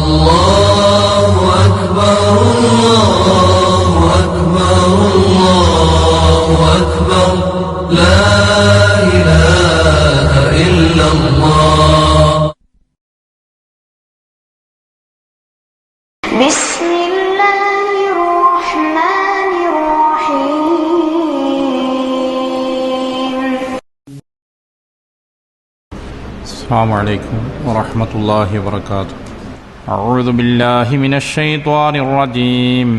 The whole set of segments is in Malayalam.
അല്ലാഹു അക്ബർ അല്ലാഹു അക്ബർ അല്ലാഹു അക്ബർ ലാ ഇലാഹ ഇല്ലല്ലാഹ്. ബിസ്മില്ലാഹിർ റഹ്മാനിർ റഹീം. السلام عليكم ورحمة الله وبركاته. أعوذ بالله من الشيطان الرجيم.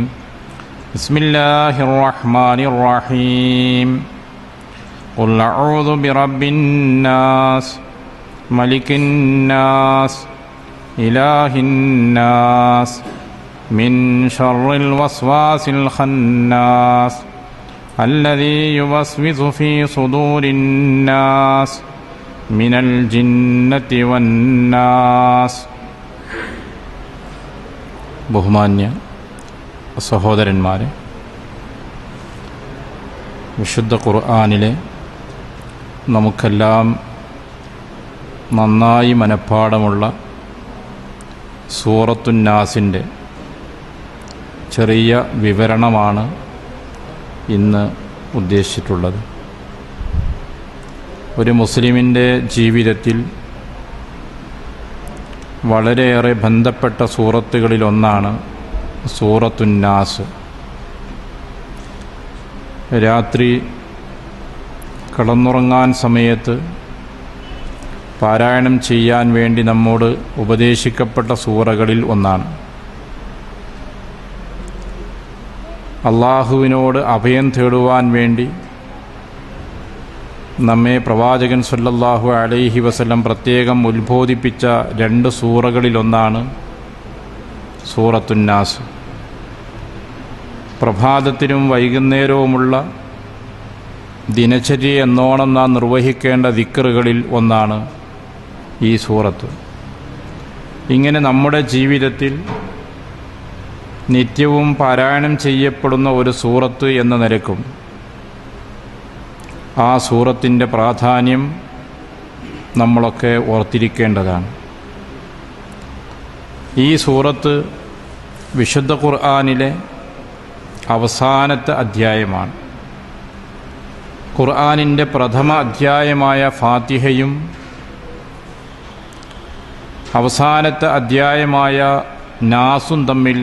بسم الله الرحمن الرحيم. قل أعوذ برب الناس ملك الناس إله الناس من شر الوسواس الخناس الذي يوسوس في صدور الناس മിനൽ ജിന്നത്തി വന്നാസ്. ബഹുമാന്യ സഹോദരന്മാരെ, വിശുദ്ധ ഖുർആനിലെ നമുക്കെല്ലാം നന്നായി മനഃപ്പാടമുള്ള സൂറത്തുന്നാസിൻ്റെ ചെറിയ വിവരണമാണ് ഇന്ന് ഉദ്ദേശിച്ചിട്ടുള്ളത്. ഒരു മുസ്ലിമിൻ്റെ ജീവിതത്തിൽ വളരെയേറെ ബന്ധപ്പെട്ട സൂറത്തുകളിലൊന്നാണ് സൂറത്തുന്നാസ്. രാത്രി കിടന്നുറങ്ങാൻ സമയത്ത് പാരായണം ചെയ്യാൻ വേണ്ടി നമ്മോട് ഉപദേശിക്കപ്പെട്ട സൂറകളിൽ ഒന്നാണ്. അള്ളാഹുവിനോട് അഭയം തേടുവാൻ വേണ്ടി നമ്മെ പ്രവാചകൻ സല്ലല്ലാഹു അലൈഹി വസല്ലം പ്രത്യേകം ഉത്ബോധിപ്പിച്ച രണ്ട് സൂറകളിലൊന്നാണ് സൂറത്തുന്നാസ്. പ്രഭാതത്തിലും വൈകുന്നേരവുമുള്ള ദിനചര്യ എന്നോണം നാം നിർവഹിക്കേണ്ട ദിക്റുകളിൽ ഒന്നാണ് ഈ സൂറത്ത്. ഇങ്ങനെ നമ്മുടെ ജീവിതത്തിൽ നിത്യവും പാരായണം ചെയ്യപ്പെടുന്ന ഒരു സൂറത്ത് എന്ന നിലക്കും ആ സൂറത്തിൻ്റെ പ്രാധാന്യം നമ്മളൊക്കെ ഓർത്തിരിക്കേണ്ടതാണ്. ഈ സൂറത്ത് വിശുദ്ധ ഖുർആനിലെ അവസാനത്തെ അധ്യായമാണ്. ഖുർആനിൻ്റെ പ്രഥമ അധ്യായമായ ഫാത്തിഹയും അവസാനത്തെ അധ്യായമായ നാസും തമ്മിൽ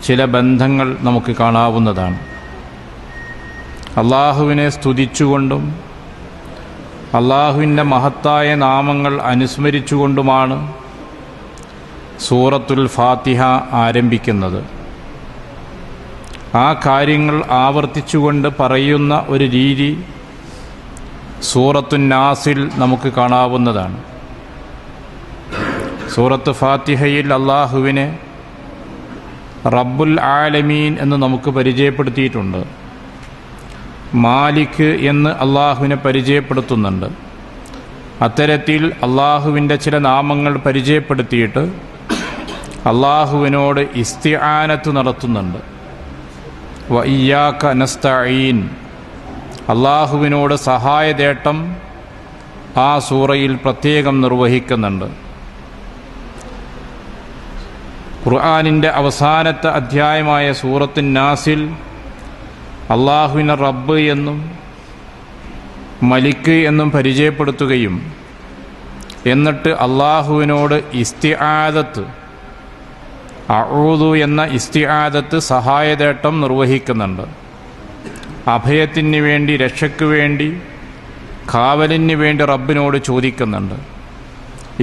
ചില ബന്ധങ്ങൾ നമുക്ക് കാണാവുന്നതാണ്. അള്ളാഹുവിനെ സ്തുതിച്ചുകൊണ്ടും അള്ളാഹുവിൻ്റെ മഹത്തായ നാമങ്ങൾ അനുസ്മരിച്ചുകൊണ്ടുമാണ് സൂറത്തുൽ ഫാത്തിഹ ആരംഭിക്കുന്നത്. ആ കാര്യങ്ങൾ ആവർത്തിച്ചുകൊണ്ട് പറയുന്ന ഒരു രീതി സൂറത്തുന്നാസിൽ നമുക്ക് കാണാവുന്നതാണ്. സൂറത്ത് ഫാത്തിഹയിൽ അള്ളാഹുവിനെ റബ്ബുൽ ആലമീൻ എന്ന് നമുക്ക് പരിചയപ്പെടുത്തിയിട്ടുണ്ട്. മാലിക് എന്ന് അള്ളാഹുവിനെ പരിചയപ്പെടുത്തുന്നുണ്ട്. അത്തരത്തിൽ അള്ളാഹുവിൻ്റെ ചില നാമങ്ങൾ പരിചയപ്പെടുത്തിയിട്ട് അള്ളാഹുവിനോട് ഇസ്തിആനത്ത് നടത്തുന്നുണ്ട്. വ ഇയ്യാക നസ്തഈൻ, അള്ളാഹുവിനോട് സഹായതേട്ടം ആ സൂറയിൽ പ്രത്യേകം നിർവഹിക്കുന്നുണ്ട്. ഖുർആനിൻ്റെ അവസാനത്തെ അധ്യായമായ സൂറത്തുന്നാസിൽ അള്ളാഹുവിനെ റബ്ബ് എന്നും മലിക്ക് എന്നും പരിചയപ്പെടുത്തുകയും എന്നിട്ട് അള്ളാഹുവിനോട് ഇസ്തിആദത്ത്, അഊദു എന്ന ഇസ്തിആദത്ത് സഹായതേട്ടം നിർവഹിക്കുന്നുണ്ട്. അഭയത്തിന് വേണ്ടി, രക്ഷയ്ക്ക് വേണ്ടി, കാവലിന് വേണ്ടി റബ്ബിനോട് ചോദിക്കുന്നുണ്ട്.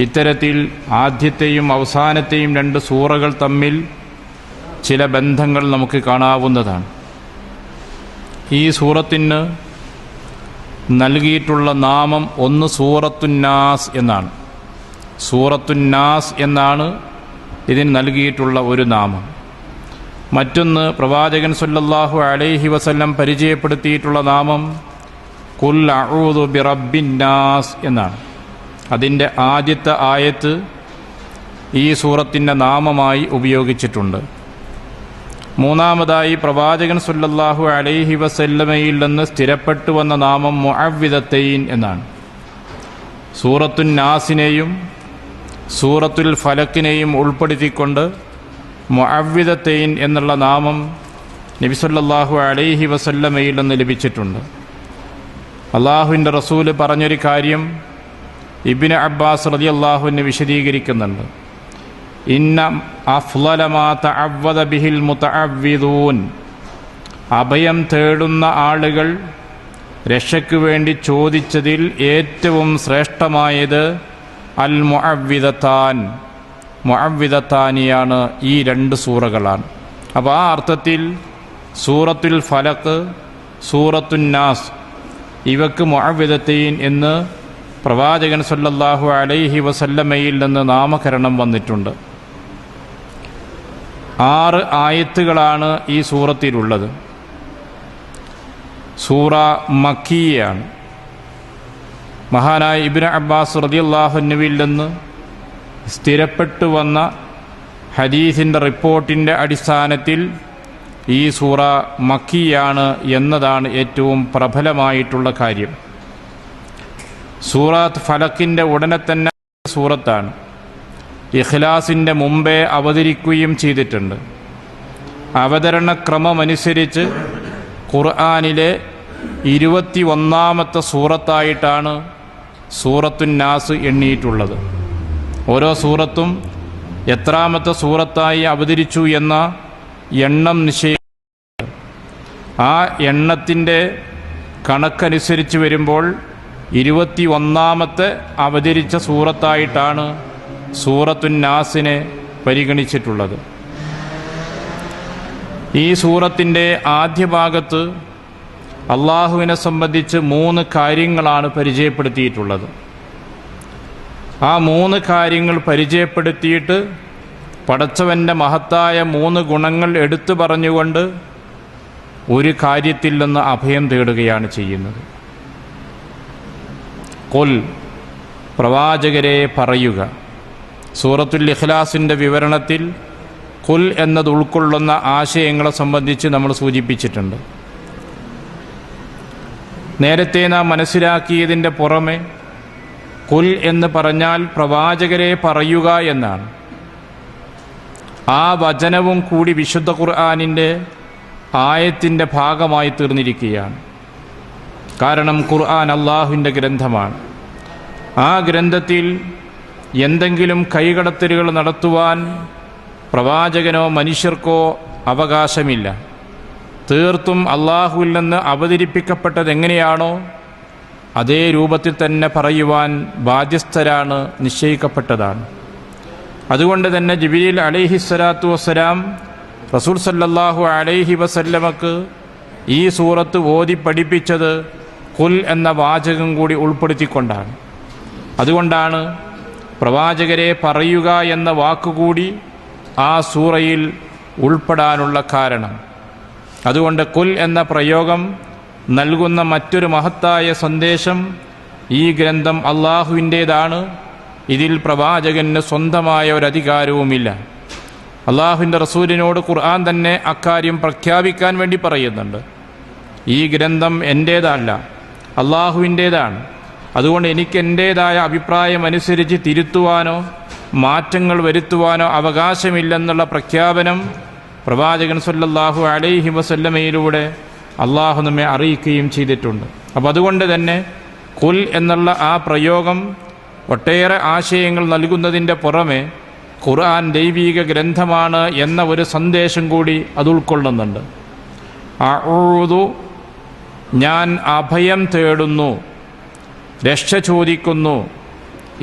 ഇത്തരത്തിൽ ആദ്യത്തെയും അവസാനത്തെയും രണ്ട് സൂറകൾ തമ്മിൽ ചില ബന്ധങ്ങൾ നമുക്ക് കാണാവുന്നതാണ്. ഈ സൂറത്തിന് നൽകിയിട്ടുള്ള നാമം ഒന്ന് സൂറത്തുന്നാസ് എന്നാണ്. സൂറത്തുന്നാസ് എന്നാണ് ഇതിന് നൽകിയിട്ടുള്ള ഒരു നാമം. മറ്റൊന്ന് പ്രവാചകൻ സല്ലല്ലാഹു അലൈഹി വസല്ലം പരിചയപ്പെടുത്തിയിട്ടുള്ള നാമം ഖുൽ അഊദു ബിറബ്ബിന്നാസ് എന്നാണ്. അതിൻ്റെ ആദ്യത്തെ ആയത്ത് ഈ സൂറത്തിൻ്റെ നാമമായി ഉപയോഗിച്ചിട്ടുണ്ട്. മൂന്നാമതായി പ്രവാചകൻ സല്ലല്ലാഹു അലൈഹി വസല്ലമയിൽ നിന്ന് സ്ഥിരപ്പെട്ടു വന്ന നാമം മുഅവ്വിദത്തൈൻ എന്നാണ്. സൂറത്തുന്നാസിനെയും സൂറത്തുൽ ഫലക്കിനെയും ഉൾപ്പെടുത്തിക്കൊണ്ട് മുഅവ്വിദത്തൈൻ എന്നുള്ള നാമം നബി സല്ലല്ലാഹു അലൈഹി വസല്ലമയിൽ നിന്ന് ലഭിച്ചിട്ടുണ്ട്. അള്ളാഹുവിൻ്റെ റസൂല് പറഞ്ഞൊരു കാര്യം ഇബ്നു അബ്ബാസ് റളിയല്ലാഹു അൻഹു വിശദീകരിക്കുന്നുണ്ട്. ഇന്ന അഫ്ളല മാ തഅവ്വദ ബിഹിൽ മുതഅവ്വിദൂൻ, അഭയം തേടുന്ന ആളുകൾ രക്ഷയ്ക്ക് വേണ്ടി ചോദിച്ചതിൽ ഏറ്റവും ശ്രേഷ്ഠമായത് അൽ മുഅവ്വിദത്താൻ, മുഅവ്വിദത്താനിയാണ് ഈ രണ്ട് സൂറകളാണ്. അപ്പോൾ ആ അർത്ഥത്തിൽ സൂറത്തുൽ ഫലഖ്, സൂറത്തുൻ നാസ് ഇവക്ക് മുഅവ്വിദത്തൈൻ എന്ന് പ്രവാചകൻ സല്ലല്ലാഹു അലൈഹി വസല്ലമയിൽ നിന്ന് നാമകരണം വന്നിട്ടുണ്ട്. 6 ആയത്തുകളാണ് ഈ സൂറത്തിലുള്ളത്. സൂറ മക്കിയാണ്. മഹാനായ ഇബ്നു അബ്ബാസ് റളിയല്ലാഹു അൻഹുവിൽ നിന്ന് സ്ഥിരപ്പെട്ടു വന്ന ഹദീസിൻ്റെ റിപ്പോർട്ടിൻ്റെ അടിസ്ഥാനത്തിൽ ഈ സൂറ മക്കിയാണ് എന്നതാണ് ഏറ്റവും പ്രബലമായിട്ടുള്ള കാര്യം. സൂറത്ത് ഫലക്കിൻ്റെ ഉടനെ തന്നെ സൂറത്താണ്. ഇഖ്ലാസിൻ്റെ മുമ്പേ അവതരിക്കുകയും ചെയ്തിട്ടുണ്ട്. അവതരണക്രമമനുസരിച്ച് ഖുർആനിലെ 21ാമത്തെ സൂറത്തായിട്ടാണ് സൂറത്തുൻ നാസ് എണ്ണിയിട്ടുള്ളത്. ഓരോ സൂറത്തും എത്രാമത്തെ സൂറത്തായി അവതരിച്ചു എന്ന എണ്ണം നിശ്ചയിച്ചു. ആ എണ്ണത്തിൻ്റെ കണക്കനുസരിച്ച് വരുമ്പോൾ 21ാമത്തെ അവതരിച്ച സൂറത്തായിട്ടാണ് സൂറത്തുൻ നാസിനെ പരിഗണിച്ചിട്ടുള്ളത്. ഈ സൂറത്തിൻ്റെ ആദ്യ ഭാഗത്ത് അള്ളാഹുവിനെ സംബന്ധിച്ച് 3 കാര്യങ്ങളാണ് പരിചയപ്പെടുത്തിയിട്ടുള്ളത്. ആ 3 കാര്യങ്ങൾ പരിചയപ്പെടുത്തിയിട്ട് പടച്ചവൻ്റെ മഹത്തായ 3 ഗുണങ്ങൾ എടുത്തു പറഞ്ഞുകൊണ്ട് ഒരു കാര്യത്തിൽ നിന്ന് അഭയം തേടുകയാണ് ചെയ്യുന്നത്. ഖുൽ, പ്രവാചകരെ പറയുക. സൂറത്തുൽ ഇഖ്ലാസിൻ്റെ വിവരണത്തിൽ ഖുൽ എന്നത് ഉൾക്കൊള്ളുന്ന ആശയങ്ങളെ സംബന്ധിച്ച് നമ്മൾ സൂചിപ്പിച്ചിട്ടുണ്ട്. നേരത്തെ നാം മനസ്സിലാക്കിയതിൻ്റെ പുറമെ ഖുൽ എന്ന് പറഞ്ഞാൽ പ്രവാചകരെ പറയുക എന്നാണ്. ആ വചനവും കൂടി വിശുദ്ധ ഖുർആനിൻ്റെ ആയത്തിൻ്റെ ഭാഗമായി തീർന്നിരിക്കുകയാണ്. കാരണം ഖുർആൻ അള്ളാഹുവിൻ്റെ ഗ്രന്ഥമാണ്. ആ ഗ്രന്ഥത്തിൽ എന്തെങ്കിലും കൈകടത്തലുകൾ നടത്തുവാൻ പ്രവാചകനോ മനുഷ്യർക്കോ അവകാശമില്ല. തീർത്തും അള്ളാഹുവിൽ നിന്ന് അവതരിപ്പിക്കപ്പെട്ടതെങ്ങനെയാണോ അതേ രൂപത്തിൽ തന്നെ പറയുവാൻ ബാധ്യസ്ഥരാണ്, നിശ്ചയിക്കപ്പെട്ടതാണ്. അതുകൊണ്ട് തന്നെ ജിബ്രീൽ അലൈഹിസ്സലാത്തു വസ്സലാം റസൂൽ സല്ലല്ലാഹു അലൈഹി വസല്ലമക്ക് ഈ സൂറത്ത് ഓതി പഠിപ്പിച്ചത് ഖുൽ എന്ന വാചകം കൂടി ഉൾപ്പെടുത്തിക്കൊണ്ടാണ്. അതുകൊണ്ടാണ് പ്രവാചകരെ പറയുക എന്ന വാക്കുകൂടി ആ സൂറയിൽ ഉൾപ്പെടാനുള്ള കാരണം. അതുകൊണ്ട് ഖുൽ എന്ന പ്രയോഗം നൽകുന്ന മറ്റൊരു മഹത്തായ സന്ദേശം ഈ ഗ്രന്ഥം അള്ളാഹുവിൻ്റേതാണ്. ഇതിൽ പ്രവാചകന് സ്വന്തമായ ഒരധികാരവുമില്ല. അള്ളാഹുവിൻ്റെ റസൂലിനോട് ഖുർആൻ തന്നെ അക്കാര്യം പ്രഖ്യാപിക്കാൻ വേണ്ടി പറയുന്നുണ്ട്. ഈ ഗ്രന്ഥം എൻ്റേതല്ല, അള്ളാഹുവിൻ്റേതാണ്. അതുകൊണ്ട് എനിക്ക് എൻ്റേതായ അഭിപ്രായമനുസരിച്ച് തിരുത്തുവാനോ മാറ്റങ്ങൾ വരുത്തുവാനോ അവകാശമില്ലെന്നുള്ള പ്രഖ്യാപനം പ്രവാചകൻ സല്ലല്ലാഹു അലൈഹി വസല്ലമയിലൂടെ അള്ളാഹു നമ്മെ അറിയിക്കുകയും ചെയ്തിട്ടുണ്ട്. അപ്പോൾ അതുകൊണ്ട് തന്നെ ഖുൽ എന്നുള്ള ആ പ്രയോഗം ഒട്ടേറെ ആശയങ്ങൾ നൽകുന്നതിൻ്റെ പുറമെ ഖുർആൻ ദൈവീക ഗ്രന്ഥമാണ് എന്ന ഒരു സന്ദേശം കൂടി അത് ഉൾക്കൊള്ളുന്നുണ്ട്. അഊദു, ഞാൻ അഭയം തേടുന്നു, രക്ഷ ചോദിക്കുന്നു.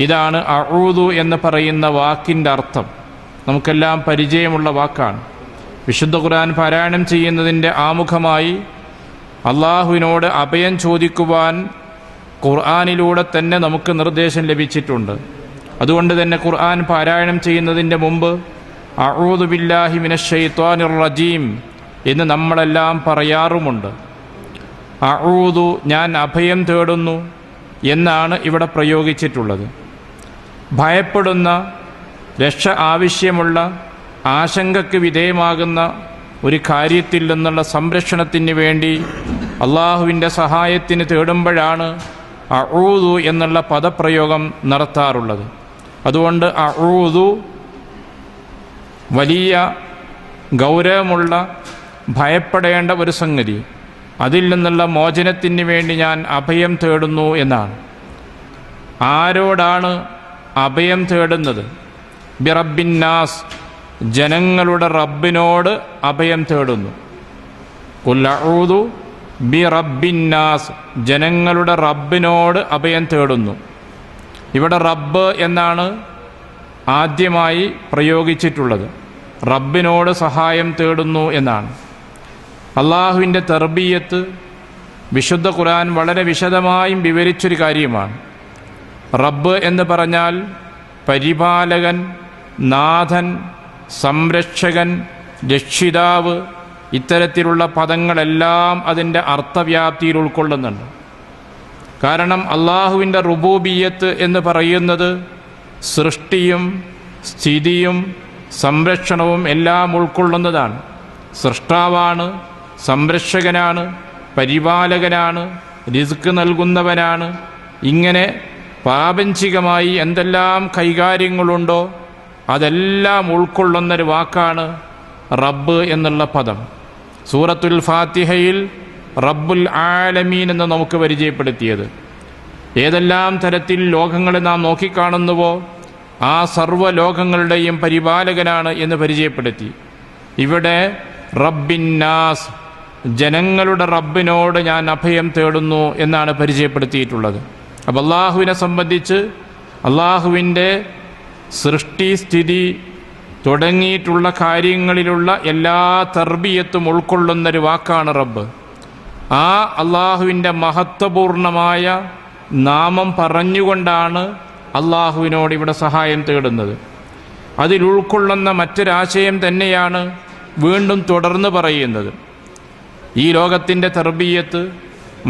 ഇതാണ് അഊദു എന്ന് പറയുന്ന വാക്കിൻ്റെ അർത്ഥം. നമുക്കെല്ലാം പരിചയമുള്ള വാക്കാണ്. വിശുദ്ധ ഖുർആൻ പാരായണം ചെയ്യുന്നതിൻ്റെ ആമുഖമായി അള്ളാഹുവിനോട് അഭയം ചോദിക്കുവാൻ ഖുർആനിലൂടെ തന്നെ നമുക്ക് നിർദ്ദേശം ലഭിച്ചിട്ടുണ്ട്. അതുകൊണ്ട് തന്നെ ഖുർആൻ പാരായണം ചെയ്യുന്നതിൻ്റെ മുമ്പ് അഊദു ബില്ലാഹി മിനശ് ശൈത്വാനിർ റജീം എന്ന് നമ്മളെല്ലാം പറയാറുമുണ്ട്. അഊദു, ഞാൻ അഭയം തേടുന്നു എന്നാണ് ഇവിടെ പ്രയോഗിച്ചിട്ടുള്ളത്. ഭയപ്പെടുന്ന, രക്ഷ ആവശ്യമുള്ള, ആശങ്കയ്ക്ക് വിധേയമാകുന്ന ഒരു കാര്യത്തിൽ നിന്നുള്ള സംരക്ഷണത്തിന് വേണ്ടി അള്ളാഹുവിൻ്റെ സഹായത്തിന് തേടുമ്പോഴാണ് അഊദു എന്നുള്ള പദപ്രയോഗം നടത്താറുള്ളത്. അതുകൊണ്ട് അഊദു വലിയ ഗൗരവമുള്ള ഭയപ്പെടേണ്ട ഒരു സംഗതി, അതിൽ നിന്നുള്ള മോചനത്തിന് വേണ്ടി ഞാൻ അഭയം തേടുന്നു എന്നാണ്. ആരോടാണ് അഭയം തേടുന്നത്? ബിറബ്ബിന്നാസ്, ജനങ്ങളുടെ റബ്ബിനോട് അഭയം തേടുന്നു. ഖുൽ അഊദു ബിറബ്ബിന്നാസ്, ജനങ്ങളുടെ റബ്ബിനോട് അഭയം തേടുന്നു. ഇവിടെ റബ്ബ് എന്നാണ് ആദ്യമായി പ്രയോഗിച്ചിട്ടുള്ളത്. റബ്ബിനോട് സഹായം തേടുന്നു എന്നാണ്. അള്ളാഹുവിൻ്റെ തർബിയത്ത് വിശുദ്ധ ഖുർആൻ വളരെ വിശദമായും വിവരിച്ചൊരു കാര്യമാണ്. റബ്ബ് എന്ന് പറഞ്ഞാൽ പരിപാലകൻ, നാഥൻ, സംരക്ഷകൻ, രക്ഷിതാവ്, ഇത്തരത്തിലുള്ള പദങ്ങളെല്ലാം അതിൻ്റെ അർത്ഥവ്യാപ്തിയിൽ ഉൾക്കൊള്ളുന്നുണ്ട്. കാരണം അള്ളാഹുവിൻ്റെ റുബൂബിയ്യത്ത് എന്ന് പറയുന്നത് സൃഷ്ടിയും സ്ഥിതിയും സംരക്ഷണവും എല്ലാം ഉൾക്കൊള്ളുന്നതാണ്. സൃഷ്ടാവാണ്, സംരക്ഷകനാണ്, പരിപാലകനാണ്, റിസ്ക് നൽകുന്നവനാണ്. ഇങ്ങനെ പ്രാപഞ്ചികമായി എന്തെല്ലാം കൈകാര്യങ്ങളുണ്ടോ അതെല്ലാം ഉൾക്കൊള്ളുന്നൊരു വാക്കാണ് റബ്ബ് എന്നുള്ള പദം. സൂറത്തുൽ ഫാത്തിഹയിൽ റബ്ബുൽ ആലമീൻ എന്ന് നമുക്ക് പരിചയപ്പെടുത്തിയത്. ഏതെല്ലാം തരത്തിൽ ലോകങ്ങളെ നാം നോക്കിക്കാണുന്നുവോ ആ സർവ്വ ലോകങ്ങളുടെയും പരിപാലകനാണ് എന്ന് പരിചയപ്പെടുത്തി. ഇവിടെ റബ്ബിന്നാസ്, ജനങ്ങളുടെ റബ്ബിനോട് ഞാൻ അഭയം തേടുന്നു എന്നാണ് പരിചയപ്പെടുത്തിയിട്ടുള്ളത്. അപ്പോൾ അള്ളാഹുവിനെ സംബന്ധിച്ച് അള്ളാഹുവിൻ്റെ സൃഷ്ടി സ്ഥിതി തുടങ്ങിയിട്ടുള്ള കാര്യങ്ങളിലുള്ള എല്ലാ തർബിയത്തും ഉൾക്കൊള്ളുന്നൊരു വാക്കാണ് റബ്ബ്. ആ അള്ളാഹുവിൻ്റെ മഹത്വപൂർണമായ നാമം പറഞ്ഞുകൊണ്ടാണ് അള്ളാഹുവിനോട് ഇവിടെ സഹായം തേടുന്നത്. അതിൽ ഉൾക്കൊള്ളുന്ന മറ്റൊരാശയം തന്നെയാണ് വീണ്ടും തുടർന്ന് പറയുന്നത്. ഈ ലോകത്തിൻ്റെ തർബിയത്ത്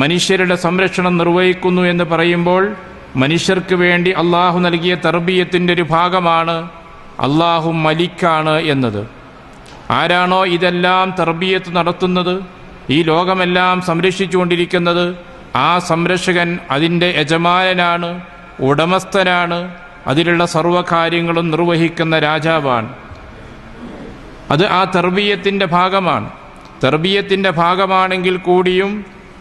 മനുഷ്യരുടെ സംരക്ഷണം നിർവഹിക്കുന്നു എന്ന് പറയുമ്പോൾ മനുഷ്യർക്ക് വേണ്ടി അള്ളാഹു നൽകിയ തർബിയത്തിൻ്റെ ഒരു ഭാഗമാണ് അള്ളാഹു മലിക്കാണ് എന്നത്. ആരാണോ ഇതെല്ലാം തർബിയത്ത് നടത്തുന്നത്, ഈ ലോകമെല്ലാം സംരക്ഷിച്ചുകൊണ്ടിരിക്കുന്നത്, ആ സംരക്ഷകൻ അതിൻ്റെ യജമാനനാണ്, ഉടമസ്ഥനാണ്, അതിലുള്ള സർവ്വകാര്യങ്ങളും നിർവഹിക്കുന്ന രാജാവാണ്. അത് ആ തർബിയത്തിൻ്റെ ഭാഗമാണ്. തർബിയത്തിൻ്റെ ഭാഗമാണെങ്കിൽ കൂടിയും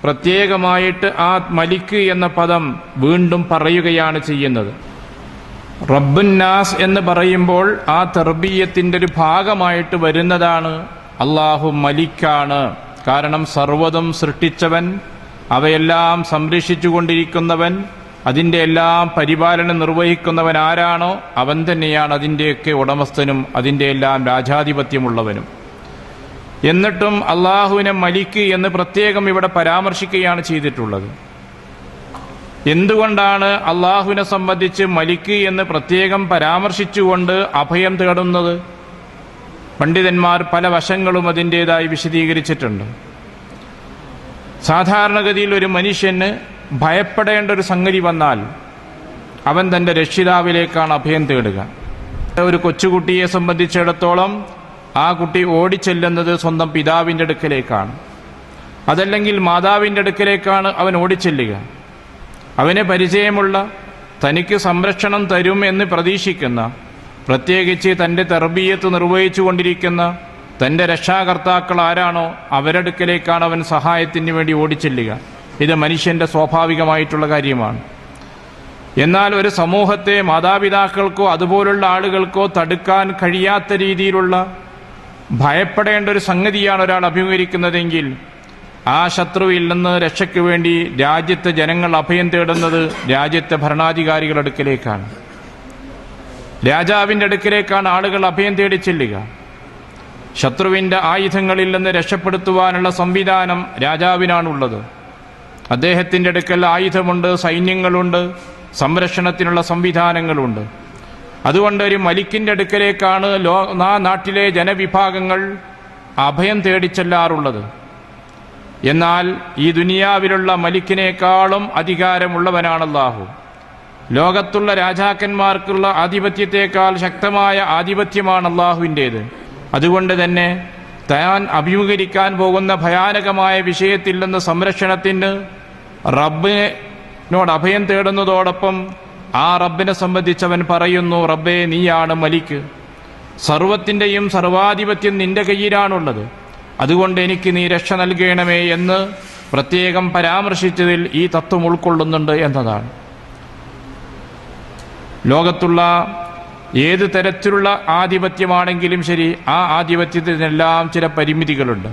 പ്രത്യേകമായിട്ട് ആ മലിക്ക് എന്ന പദം വീണ്ടും പറയുകയാണ് ചെയ്യുന്നത്. റബ്ബുന്നാസ് എന്ന് പറയുമ്പോൾ ആ തർബിയത്തിൻ്റെ ഒരു ഭാഗമായിട്ട് വരുന്നതാണ് അള്ളാഹു മലിക്കാണ്. കാരണം സർവ്വതും സൃഷ്ടിച്ചവൻ, അവയെല്ലാം സംരക്ഷിച്ചു കൊണ്ടിരിക്കുന്നവൻ, അതിൻ്റെ എല്ലാം പരിപാലനം നിർവഹിക്കുന്നവൻ ആരാണോ അവൻ തന്നെയാണ് അതിൻ്റെയൊക്കെ ഉടമസ്ഥനും അതിൻ്റെ എല്ലാം രാജാധിപത്യമുള്ളവനും. എന്നിട്ടും അള്ളാഹുവിനെ മലിക്ക് എന്ന് പ്രത്യേകം ഇവിടെ പരാമർശിക്കുകയാണ് ചെയ്തിട്ടുള്ളത്. എന്തുകൊണ്ടാണ് അള്ളാഹുവിനെ സംബന്ധിച്ച് മലിക്ക് എന്ന് പ്രത്യേകം പരാമർശിച്ചുകൊണ്ട് അഭയം തേടുന്നത്? പണ്ഡിതന്മാർ പല വശങ്ങളും അതിൻ്റേതായി വിശദീകരിച്ചിട്ടുണ്ട്. സാധാരണഗതിയിൽ ഒരു മനുഷ്യന് ഭയപ്പെടേണ്ട ഒരു സംഗതി വന്നാൽ അവൻ തൻ്റെ രക്ഷിതാവിലേക്കാണ് അഭയം തേടുക. ഒരു കൊച്ചുകുട്ടിയെ സംബന്ധിച്ചിടത്തോളം ആ കുട്ടി ഓടിച്ചെല്ലുന്നത് സ്വന്തം പിതാവിൻ്റെ അടുക്കലേക്കാണ്, അതല്ലെങ്കിൽ മാതാവിൻ്റെ അടുക്കലേക്കാണ് അവൻ ഓടിച്ചെല്ലുക. അവന് പരിചയമുള്ള, തനിക്ക് സംരക്ഷണം തരും എന്ന് പ്രതീക്ഷിക്കുന്ന, പ്രത്യേകിച്ച് തൻ്റെ തർബീയത്ത് നിർവഹിച്ചു കൊണ്ടിരിക്കുന്ന തൻ്റെ രക്ഷാകർത്താക്കൾ ആരാണോ അവരുടെ അടുക്കലേക്കാണ് അവൻ സഹായത്തിന് വേണ്ടി ഓടിച്ചെല്ലുക. ഇത് മനുഷ്യൻ്റെ സ്വാഭാവികമായിട്ടുള്ള കാര്യമാണ്. എന്നാൽ ഒരു സമൂഹത്തെ മാതാപിതാക്കൾക്കോ അതുപോലുള്ള ആളുകൾക്കോ തടുക്കാൻ കഴിയാത്ത രീതിയിലുള്ള ഭയപ്പെടേണ്ട ഒരു സംഗതിയാണ് ഒരാൾ അഭിമുഖീകരിക്കുന്നതെങ്കിൽ ആ ശത്രുവിൽ നിന്ന് രക്ഷയ്ക്ക് വേണ്ടി രാജ്യത്തെ ജനങ്ങൾ അഭയം തേടുന്നത് രാജ്യത്തെ ഭരണാധികാരികളുടെ അടുക്കലേക്കാണ്, രാജാവിൻ്റെ അടുക്കലേക്കാണ് ആളുകൾ അഭയം തേടി ചെല്ലുക. ശത്രുവിൻ്റെ ആയുധങ്ങളിൽ നിന്ന് രക്ഷപ്പെടുത്തുവാനുള്ള സംവിധാനം രാജാവിനാണുള്ളത്. അദ്ദേഹത്തിൻ്റെ അടുക്കൽ ആയുധമുണ്ട്, സൈന്യങ്ങളുണ്ട്, സംരക്ഷണത്തിനുള്ള സംവിധാനങ്ങളുണ്ട്. അതുകൊണ്ട് ഒരു മലിക്കിൻ്റെ അടുക്കലേക്കാണ് ആ നാട്ടിലെ ജനവിഭാഗങ്ങൾ അഭയം തേടിച്ചെല്ലാറുള്ളത്. എന്നാൽ ഈ ദുനിയാവിലുള്ള മലിക്കിനേക്കാളും അധികാരമുള്ളവനാണ് അല്ലാഹു. ലോകത്തുള്ള രാജാക്കന്മാർക്കുള്ള ആധിപത്യത്തെക്കാൾ ശക്തമായ ആധിപത്യമാണ് അല്ലാഹുവിൻ്റേത്. അതുകൊണ്ട് തന്നെ താൻ അഭിമുഖീകരിക്കാൻ പോകുന്ന ഭയാനകമായ വിഷയത്തിൽ നിന്ന് സംരക്ഷണത്തിന് റബ്ബിനോട് അഭയം തേടുന്നതോടൊപ്പം ആ റബ്ബിനെ സംബന്ധിച്ചവൻ പറയുന്നു, റബ്ബേ നീയാണ് മലിക്ക്, സർവത്തിൻ്റെയും സർവാധിപത്യം നിന്റെ കയ്യിലാണുള്ളത്, അതുകൊണ്ട് എനിക്ക് നീ രക്ഷ നൽകണമേ എന്ന് പ്രത്യേകം പരാമർശിച്ചതിൽ ഈ തത്വം ഉൾക്കൊള്ളുന്നുണ്ട് എന്നതാണ്. ലോകത്തുള്ള ഏത് തരത്തിലുള്ള ആധിപത്യമാണെങ്കിലും ശരി, ആ ആധിപത്യത്തിനെല്ലാം ചില പരിമിതികളുണ്ട്.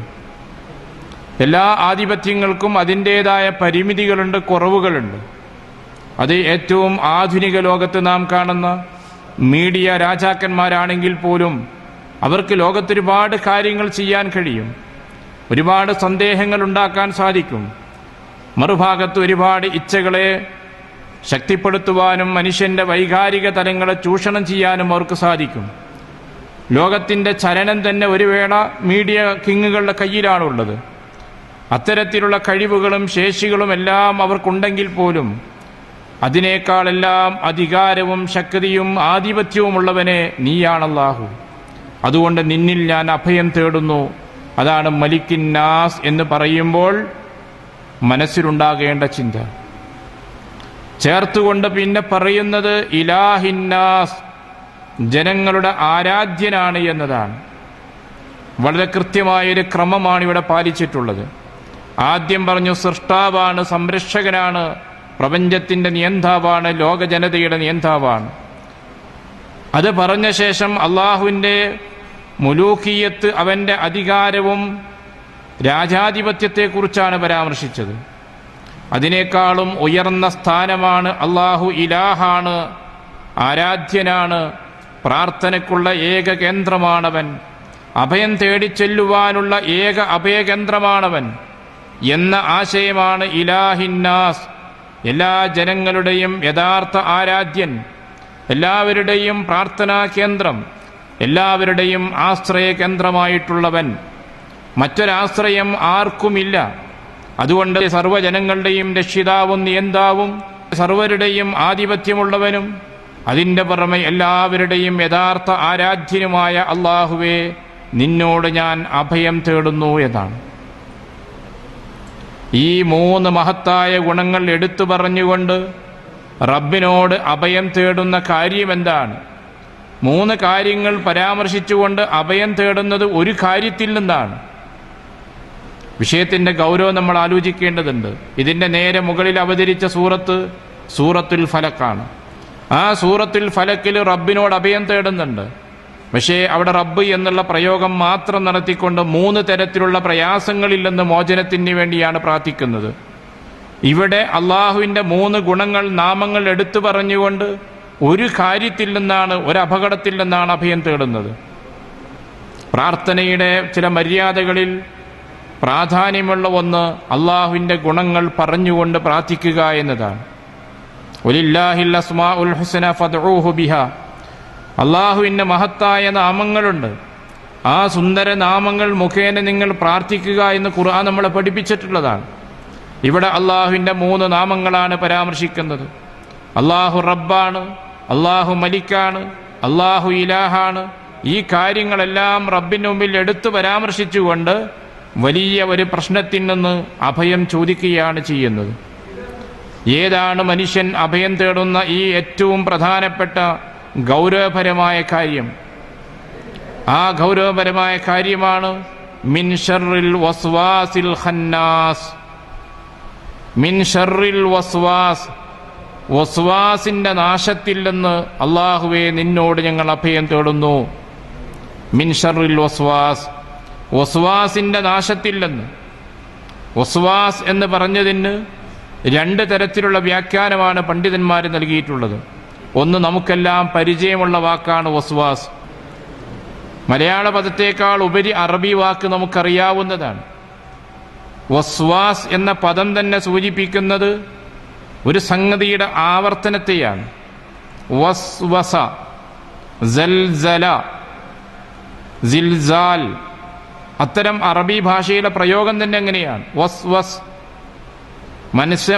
എല്ലാ ആധിപത്യങ്ങൾക്കും അതിൻ്റേതായ പരിമിതികളുണ്ട്, കുറവുകളുണ്ട്. അത് ഏറ്റവും ആധുനിക ലോകത്ത് നാം കാണുന്ന മീഡിയ രാജാക്കന്മാരാണെങ്കിൽ പോലും അവർക്ക് ലോകത്തൊരുപാട് കാര്യങ്ങൾ ചെയ്യാൻ കഴിയും, ഒരുപാട് സന്ദേഹങ്ങൾ ഉണ്ടാക്കാൻ സാധിക്കും. മറുഭാഗത്ത് ഒരുപാട് ഇച്ഛകളെ ശക്തിപ്പെടുത്തുവാനും മനുഷ്യന്റെ വൈകാരിക തലങ്ങളെ ചൂഷണം ചെയ്യാനും അവർക്ക് സാധിക്കും. ലോകത്തിൻ്റെ ചലനം തന്നെ ഒരു വേള മീഡിയ കിങ്ങുകളുടെ കയ്യിലാണുള്ളത്. അത്തരത്തിലുള്ള കഴിവുകളും ശേഷികളും എല്ലാം അവർക്കുണ്ടെങ്കിൽ പോലും അതിനേക്കാളെല്ലാം അധികാരവും ശക്തിയും ആധിപത്യവുമുള്ളവനെ നീയാണല്ലാഹു, അതുകൊണ്ട് നിന്നിൽ ഞാൻ അഭയം തേടുന്നു. അതാണ് മലിക്കിൻ നാസ് എന്ന് പറയുമ്പോൾ മനസ്സിലുണ്ടാകേണ്ട ചിന്ത. ചേർത്തുകൊണ്ട് പിന്നെ പറയുന്നത് ഇലാഹിന്നാസ്, ജനങ്ങളുടെ ആരാധ്യനാണ് എന്നതാണ്. വളരെ കൃത്യമായൊരു ക്രമമാണ് ഇവിടെ പാലിച്ചിട്ടുള്ളത്. ആദ്യം പറഞ്ഞു സൃഷ്ടാവാണ്, സംരക്ഷകനാണ്, പ്രപഞ്ചത്തിൻ്റെ നിയന്താവാണ്, ലോക ജനതയുടെ നിയന്താവാണ്. അത് പറഞ്ഞ ശേഷം അള്ളാഹുവിൻ്റെ മുലൂക്കിയത്ത്, അവൻ്റെ അധികാരവും രാജാധിപത്യത്തെക്കുറിച്ചാണ് പരാമർശിച്ചത്. അതിനേക്കാളും ഉയർന്ന സ്ഥാനമാണ് അള്ളാഹു ഇലാഹാണ്, ആരാധ്യനാണ്, പ്രാർത്ഥനയ്ക്കുള്ള ഏക കേന്ദ്രമാണവൻ, അഭയം തേടിച്ചെല്ലുവാനുള്ള ഏക അഭയകേന്ദ്രമാണവൻ എന്ന ആശയമാണ് ഇലാഹിന്നാസ്, എല്ലാ ജനങ്ങളുടെയും യഥാർത്ഥ ആരാധ്യൻ, എല്ലാവരുടെയും പ്രാർത്ഥനാ കേന്ദ്രം, എല്ലാവരുടെയും ആശ്രയ കേന്ദ്രമായിട്ടുള്ളവൻ. മറ്റൊരാശ്രയം ആർക്കുമില്ല. അതുകൊണ്ട് സർവ്വജനങ്ങളുടെയും രക്ഷിതാവും നിയന്താവും സർവരുടെയും ആധിപത്യമുള്ളവനും അതിൻ്റെ പുറമെ എല്ലാവരുടെയും യഥാർത്ഥ ആരാധ്യനുമായ അള്ളാഹുവേ, നിന്നോട് ഞാൻ അഭയം തേടുന്നു എന്നാണ്. ഈ മൂന്ന് മഹത്തായ ഗുണങ്ങൾ എടുത്തു പറഞ്ഞുകൊണ്ട് റബ്ബിനോട് അഭയം തേടുന്ന കാര്യം എന്താണ്? മൂന്ന് കാര്യങ്ങൾ പരാമർശിച്ചുകൊണ്ട് അഭയം തേടുന്നത് ഒരു കാര്യത്തിൽ നിന്നാണ്. വിഷയത്തിൻ്റെ ഗൗരവം നമ്മൾ ആലോചിക്കേണ്ടതുണ്ട്. ഇതിൻ്റെ നേരെ മുകളിൽ അവതരിച്ച സൂറത്തുൽ ഫലക്കാണ്. ആ സൂറത്തുൽ ഫലക്കിൽ റബ്ബിനോട് അഭയം തേടുന്നുണ്ട്. പക്ഷേ അവിടെ റബ്ബ് എന്നുള്ള പ്രയോഗം മാത്രം നടത്തിക്കൊണ്ട് മൂന്ന് തരത്തിലുള്ള പ്രയാസങ്ങളിൽ നിന്ന് മോചനത്തിന് വേണ്ടിയാണ് പ്രാർത്ഥിക്കുന്നത്. ഇവിടെ അള്ളാഹുവിൻ്റെ മൂന്ന് ഗുണങ്ങൾ, നാമങ്ങൾ എടുത്തു പറഞ്ഞുകൊണ്ട് ഒരു കാര്യത്തിൽ നിന്നാണ്, ഒരു അപകടത്തിൽ നിന്നാണ് അഭയം തേടുന്നത്. പ്രാർത്ഥനയുടെ ചില മര്യാദകളിൽ പ്രാധാന്യമുള്ള ഒന്ന് അള്ളാഹുവിൻ്റെ ഗുണങ്ങൾ പറഞ്ഞുകൊണ്ട് പ്രാർത്ഥിക്കുക എന്നതാണ്. വലില്ലാഹിൽ അസ്മാഉൽ ഹുസ്ന ഫദ്ഉഹു ബിഹാ, അള്ളാഹുവിൻ്റെ മഹത്തായ നാമങ്ങളുണ്ട്, ആ സുന്ദര നാമങ്ങൾ മുഖേന നിങ്ങൾ പ്രാർത്ഥിക്കുക എന്ന് ഖുർആൻ നമ്മളെ പഠിപ്പിച്ചിട്ടുള്ളതാണ്. ഇവിടെ അള്ളാഹുവിൻ്റെ മൂന്ന് നാമങ്ങളാണ് പരാമർശിക്കുന്നത്. അള്ളാഹു റബ്ബാണ്, അള്ളാഹു മലിക്കാണ്, അള്ളാഹു ഇലാഹാണ്. ഈ കാര്യങ്ങളെല്ലാം റബ്ബിന് മുമ്പിൽ എടുത്തു പരാമർശിച്ചുകൊണ്ട് വലിയ ഒരു പ്രശ്നത്തിൽ നിന്ന് അഭയം ചോദിക്കുകയാണ് ചെയ്യുന്നത്. ഏതാണ് മനുഷ്യൻ അഭയം തേടുന്ന ഈ ഏറ്റവും പ്രധാനപ്പെട്ട ഗൗരവപരമായ കാര്യം? ആ ഗൗരവപരമായ കാര്യമാണ് മിൻ ഷർറിൽ വസ്വാസിൽ ഖന്നാസ്. മിൻ ഷർറിൽ വസ്വാസ്, വസ്വാസിന്റെ നാശത്തിൽ നിന്ന് അള്ളാഹുവേ നിന്നോട് ഞങ്ങൾ അഭയം തേടുന്നു. മിൻ ഷർറിൽ വസ്വാസ്, വസ്വാസിന്റെ നാശത്തിൽ നിന്ന്. വസ്വാസ് എന്ന് പറഞ്ഞതിന് രണ്ട് തരത്തിലുള്ള വ്യാഖ്യാനമാണ് പണ്ഡിതന്മാർ നൽകിയിട്ടുള്ളത്. ഒന്ന്, നമുക്കെല്ലാം പരിചയമുള്ള വാക്കാണ് വസ്വാസ്. മലയാള പദത്തേക്കാൾ ഉപരി അറബി വാക്ക് നമുക്കറിയാവുന്നതാണ്. വസ്വാസ് എന്ന പദം തന്നെ സൂചിപ്പിക്കുന്നത് ഒരു സംഗതിയുടെ ആവർത്തനത്തെയാണ്. വസ്വസ, സൽസല, സിൽസാൽ, അത്തരം അറബി ഭാഷയിലെ പ്രയോഗം തന്നെ എങ്ങനെയാണ്? വസ്വസ്.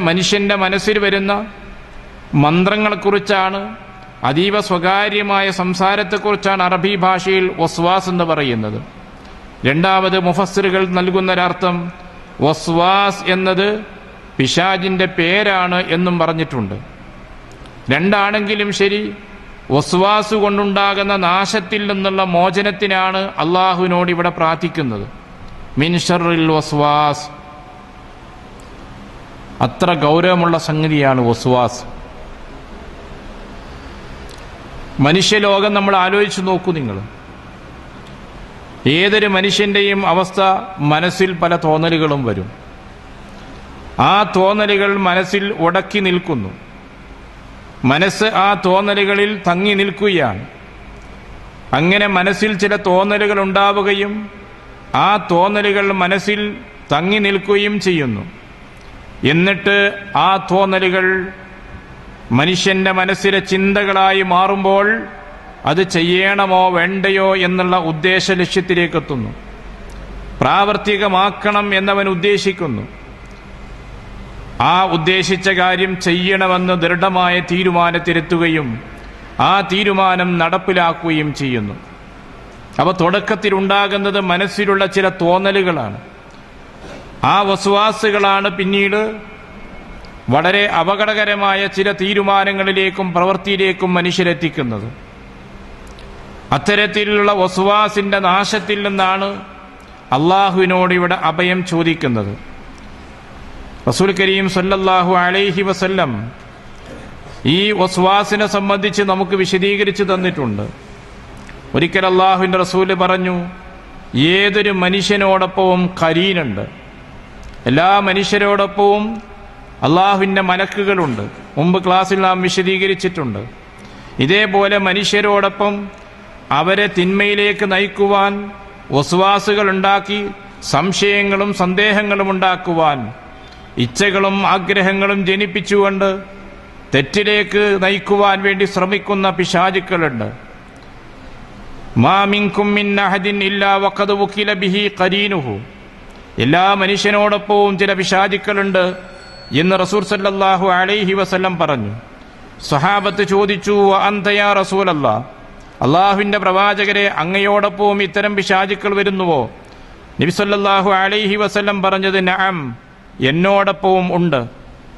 മനുഷ്യന്റെ മനസ്സിൽ വരുന്ന മന്ത്രങ്ങളെക്കുറിച്ചാണ്, അതീവ സ്വകാര്യമായ സംസാരത്തെക്കുറിച്ചാണ് അറബി ഭാഷയിൽ വസ്വാസ് എന്ന് പറയുന്നത്. രണ്ടാമത് മുഫസ്സിറുകൾ നൽകുന്നൊരർത്ഥം വസ്വാസ് എന്നത് പിശാചിന്റെ പേരാണ് എന്നും പറഞ്ഞിട്ടുണ്ട്. രണ്ടാണെങ്കിലും ശരി, വസ്വാസ് കൊണ്ടുണ്ടാകുന്ന നാശത്തിൽ നിന്നുള്ള മോചനത്തിനാണ് അള്ളാഹുവിനോട് ഇവിടെ പ്രാർത്ഥിക്കുന്നത്. മിൻ ശർറിൽ വസ്വാസ്. അത്ര ഗൗരവമുള്ള സംഗതിയാണ് വസ്വാസ്. മനുഷ്യലോകം നമ്മൾ ആലോചിച്ച് നോക്കൂ. നിങ്ങൾ ഏതൊരു മനുഷ്യന്റെയും അവസ്ഥ, മനസ്സിൽ പല തോന്നലുകളും വരും. ആ തോന്നലുകൾ മനസ്സിൽ ഉടക്കി നിൽക്കുന്നു. മനസ്സ് ആ തോന്നലുകളിൽ തങ്ങി നിൽക്കുകയാണ്. അങ്ങനെ മനസ്സിൽ ചില തോന്നലുകൾ ഉണ്ടാവുകയും ആ തോന്നലുകൾ മനസ്സിൽ തങ്ങി നിൽക്കുകയും ചെയ്യുന്നു. എന്നിട്ട് ആ തോന്നലുകൾ മനുഷ്യന്റെ മനസ്സിലെ ചിന്തകളായി മാറുമ്പോൾ അത് ചെയ്യണമോ വേണ്ടയോ എന്നുള്ള ഉദ്ദേശ ലക്ഷ്യത്തിലേക്കെത്തുന്നു. പ്രാവർത്തികമാക്കണം എന്നവൻ ഉദ്ദേശിക്കുന്നു. ആ ഉദ്ദേശിച്ച കാര്യം ചെയ്യണമെന്ന് ദൃഢമായ തീരുമാനത്തിലെത്തുകയും ആ തീരുമാനം നടപ്പിലാക്കുകയും ചെയ്യുന്നു. അപ്പോൾ തുടക്കത്തിലുണ്ടാകുന്നത് മനസ്സിലുള്ള ചില തോന്നലുകളാണ്. ആ വസ്വാസുകളാണ് പിന്നീട് വളരെ അപകടകരമായ ചില തീരുമാനങ്ങളിലേക്കും പ്രവൃത്തിയിലേക്കും മനുഷ്യരെത്തിക്കുന്നത്. അത്തരത്തിലുള്ള വസ്വാസിന്റെ നാശത്തിൽ നിന്നാണ് അള്ളാഹുവിനോട് ഇവിടെ അഭയം ചോദിക്കുന്നത്. റസൂൽ കരീം സല്ലല്ലാഹു അലൈഹി വസല്ലം ഈ വസ്വാസിനെ സംബന്ധിച്ച് നമുക്ക് വിശദീകരിച്ചു തന്നിട്ടുണ്ട്. ഒരിക്കൽ അള്ളാഹുവിന്റെ റസൂല് പറഞ്ഞു, ഏതൊരു മനുഷ്യനോടൊപ്പവും കരീനുണ്ട്. എല്ലാ മനുഷ്യരോടൊപ്പവും അള്ളാഹുവിന്റെ മലക്കുകളുണ്ട്. മുമ്പ് ക്ലാസ്സിൽ നാം വിശദീകരിച്ചിട്ടുണ്ട്. ഇതേപോലെ മനുഷ്യരോടൊപ്പം അവരെ തിന്മയിലേക്ക് നയിക്കുവാൻ, വസ്വാസുകൾ ഉണ്ടാക്കി സംശയങ്ങളും സന്ദേഹങ്ങളും ഉണ്ടാക്കുവാൻ, ഇച്ഛകളും ആഗ്രഹങ്ങളും ജനിപ്പിച്ചുകൊണ്ട് തെറ്റിലേക്ക് നയിക്കുവാൻ വേണ്ടി ശ്രമിക്കുന്ന പിശാചുക്കളുണ്ട്. മാ മിൻകും മിൻ അഹദിൻ ഇല്ലാ വഖദ് വകില ബിഹി ഖരീനുഹു. എല്ലാ മനുഷ്യനോടൊപ്പവും ചില പിശാചുക്കളുണ്ട് എന്ന് റസൂൽ സല്ലല്ലാഹു അലൈഹി വസല്ലം പറഞ്ഞു. സ്വഹാബത്ത് ചോദിച്ചു, അൻത യാ റസൂലല്ലാഹ്, അള്ളാഹുവിന്റെ പ്രവാചകരെ, അങ്ങയോടൊപ്പവും ഇത്തരം പിശാചുക്കൾ വരുന്നുവോ? നബി സല്ലല്ലാഹു അലൈഹി വസല്ലം പറഞ്ഞത്, നഅം, എന്നോടൊപ്പവും ഉണ്ട്.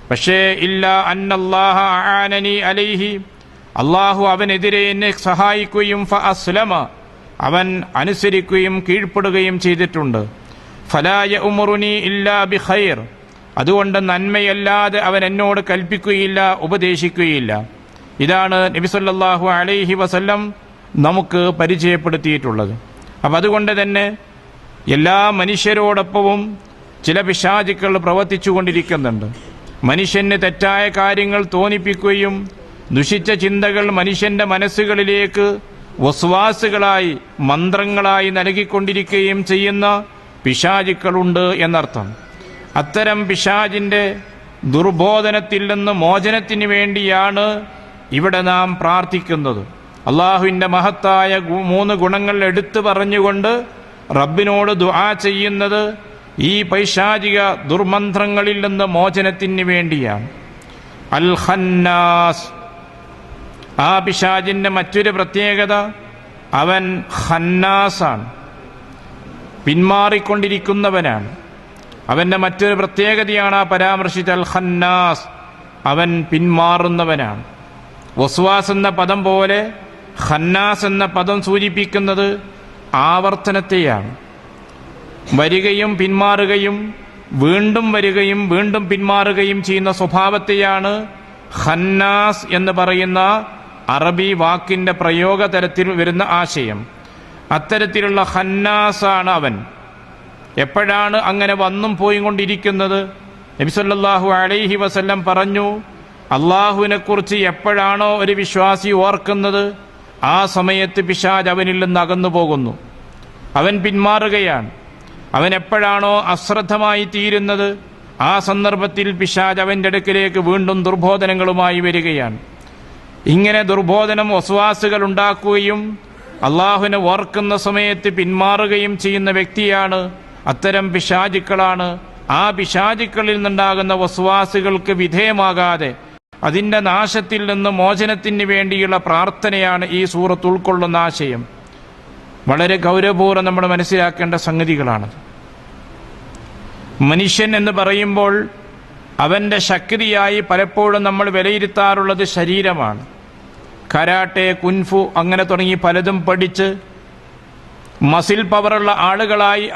പക്ഷേ ഇല്ല അന്നല്ലാഹ അആനനി അലൈഹി, അള്ളാഹു അവനെതിരെ എന്നെ സഹായിക്കുകയും ഫഅസ്ലമ, അവൻ അനുസരിക്കുകയും കീഴ്പ്പെടുകയും ചെയ്തിട്ടുണ്ട്. ഫലാ യഉമുറുനി ഇല്ലാ ബിഖൈർ, അതുകൊണ്ട് നന്മയല്ലാതെ അവൻ എന്നോട് കൽപ്പിക്കുകയില്ല, ഉപദേശിക്കുകയില്ല. ഇതാണ് നബി സല്ലല്ലാഹു അലൈഹി വസല്ലം നമുക്ക് പരിചയപ്പെടുത്തിയിട്ടുള്ളത്. അപ്പം അതുകൊണ്ട് തന്നെ എല്ലാ മനുഷ്യരോടൊപ്പവും ചില പിശാചുക്കൾ പ്രവർത്തിച്ചു കൊണ്ടിരിക്കുന്നുണ്ട്. മനുഷ്യന് തെറ്റായ കാര്യങ്ങൾ തോന്നിപ്പിക്കുകയും ദുഷിച്ച ചിന്തകൾ മനുഷ്യന്റെ മനസ്സുകളിലേക്ക് വസ്വാസുകളായി, മന്ത്രങ്ങളായി നൽകിക്കൊണ്ടിരിക്കുകയും ചെയ്യുന്ന പിശാചുക്കളുണ്ട് എന്നർത്ഥം. അത്തരം പിശാചിന്റെ ദുർബോധനത്തിൽ നിന്ന് മോചനത്തിന് വേണ്ടിയാണ് ഇവിടെ നാം പ്രാർത്ഥിക്കുന്നത്. അള്ളാഹുവിന്റെ മഹത്തായ 3 ഗുണങ്ങൾ എടുത്തു പറഞ്ഞുകൊണ്ട് റബ്ബിനോട് ദുആ ചെയ്യുന്നത് ഈ പൈശാചിക ദുർമന്ത്രങ്ങളിൽ നിന്ന് മോചനത്തിന് വേണ്ടിയാണ്. അൽ ഖന്നാസ്, ആ പിശാചിന്റെ മറ്റൊരു പ്രത്യേകത, അവൻ ഖന്നാസാണ്, പിന്മാറിക്കൊണ്ടിരിക്കുന്നവനാണ്. അവന്റെ മറ്റൊരു പ്രത്യേകതയാണ് ആ പരാമർശിച്ച അൽ ഖന്നാസ്, അവൻ പിന്മാറുന്നവനാണ്. വസ്വാസ് എന്ന പദം പോലെ ഖന്നാസ് എന്ന പദം സൂചിപ്പിക്കുന്നത് ആവർത്തനത്തെയാണ്. വരികയും പിന്മാറുകയും വീണ്ടും വരികയും വീണ്ടും പിന്മാറുകയും ചെയ്യുന്ന സ്വഭാവത്തെയാണ് ഖന്നാസ് എന്ന് പറയുന്ന അറബി വാക്കിന്റെ പ്രയോഗ തരത്തിൽ വരുന്ന ആശയം. അത്തരത്തിലുള്ള ഖന്നാസാണ് അവൻ. എപ്പോഴാണ് അങ്ങനെ വന്നും പോയി കൊണ്ടിരിക്കുന്നത്? നബി സല്ലല്ലാഹു അലൈഹി വസല്ലം പറഞ്ഞു, അള്ളാഹുവിനെ കുറിച്ച് എപ്പോഴാണോ ഒരു വിശ്വാസി ഓർക്കുന്നത്, ആ സമയത്ത് പിശാച് അവനിൽ നിന്ന് അകന്നു പോകുന്നു, അവൻ പിന്മാറുകയാണ്. അവൻ എപ്പോഴാണോ അശ്രദ്ധമായി തീരുന്നത്, ആ സന്ദർഭത്തിൽ പിശാച് അവന്റെ അടുക്കിലേക്ക് വീണ്ടും ദുർബോധനങ്ങളുമായി വരികയാണ്. ഇങ്ങനെ ദുർബോധനം, വസ്വാസുകൾ ഉണ്ടാക്കുകയും അള്ളാഹുവിനെ ഓർക്കുന്ന സമയത്ത് പിന്മാറുകയും ചെയ്യുന്ന വ്യക്തിയാണ്, അത്തരം പിശാചുക്കളാണ്. ആ പിശാചുക്കളിൽ നിന്നുണ്ടാകുന്ന വസ്വാസുകൾക്ക് വിധേയമാകാതെ അതിന്റെ നാശത്തിൽ നിന്ന് മോചനത്തിന് വേണ്ടിയുള്ള പ്രാർത്ഥനയാണ് ഈ സൂറത്ത് ഉൾക്കൊള്ളുന്ന ആശയം. വളരെ ഗൗരവപൂർവ്വം നമ്മൾ മനസ്സിലാക്കേണ്ട സംഗതികളാണ്. മനുഷ്യൻ എന്ന് പറയുമ്പോൾ അവൻ്റെ ശക്തിയായി പലപ്പോഴും നമ്മൾ വിലയിരുത്താറുള്ളത് ശരീരമാണ്. കരാട്ടെ, കുൻഫു അങ്ങനെ തുടങ്ങി പലതും പഠിച്ച് മസിൽ പവറുള്ള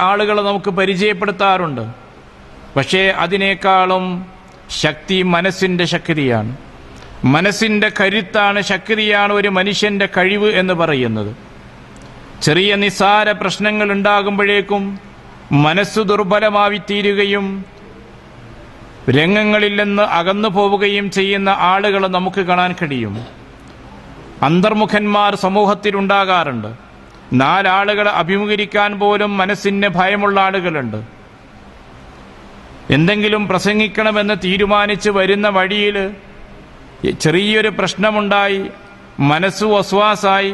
ആളുകൾ നമുക്ക് പരിചയപ്പെടുത്താറുണ്ട്. പക്ഷേ അതിനേക്കാളും ശക്തി മനസ്സിൻ്റെ ശക്തിയാണ്. മനസ്സിൻ്റെ കരുത്താണ്, ശക്തിയാണ് ഒരു മനുഷ്യൻ്റെ കഴിവ് എന്ന് പറയുന്നത്. ചെറിയ നിസ്സാര പ്രശ്നങ്ങൾ ഉണ്ടാകുമ്പോഴേക്കും മനസ്സ് ദുർബലമായിത്തീരുകയും രംഗങ്ങളിൽ നിന്ന് അകന്നു പോവുകയും ചെയ്യുന്ന ആളുകൾ നമുക്ക് കാണാൻ കഴിയും. അന്തർമുഖന്മാർ സമൂഹത്തിലുണ്ടാകാറുണ്ട്. 4 ആളുകളെ അഭിമുഖീകരിക്കാൻ പോലും മനസ്സിന് ഭയമുള്ള ആളുകളുണ്ട്. എന്തെങ്കിലും പ്രസംഗിക്കണമെന്ന് തീരുമാനിച്ച് വരുന്ന വഴിയിൽ ചെറിയൊരു പ്രശ്നമുണ്ടായി മനസ്സ് വസ്വാസായി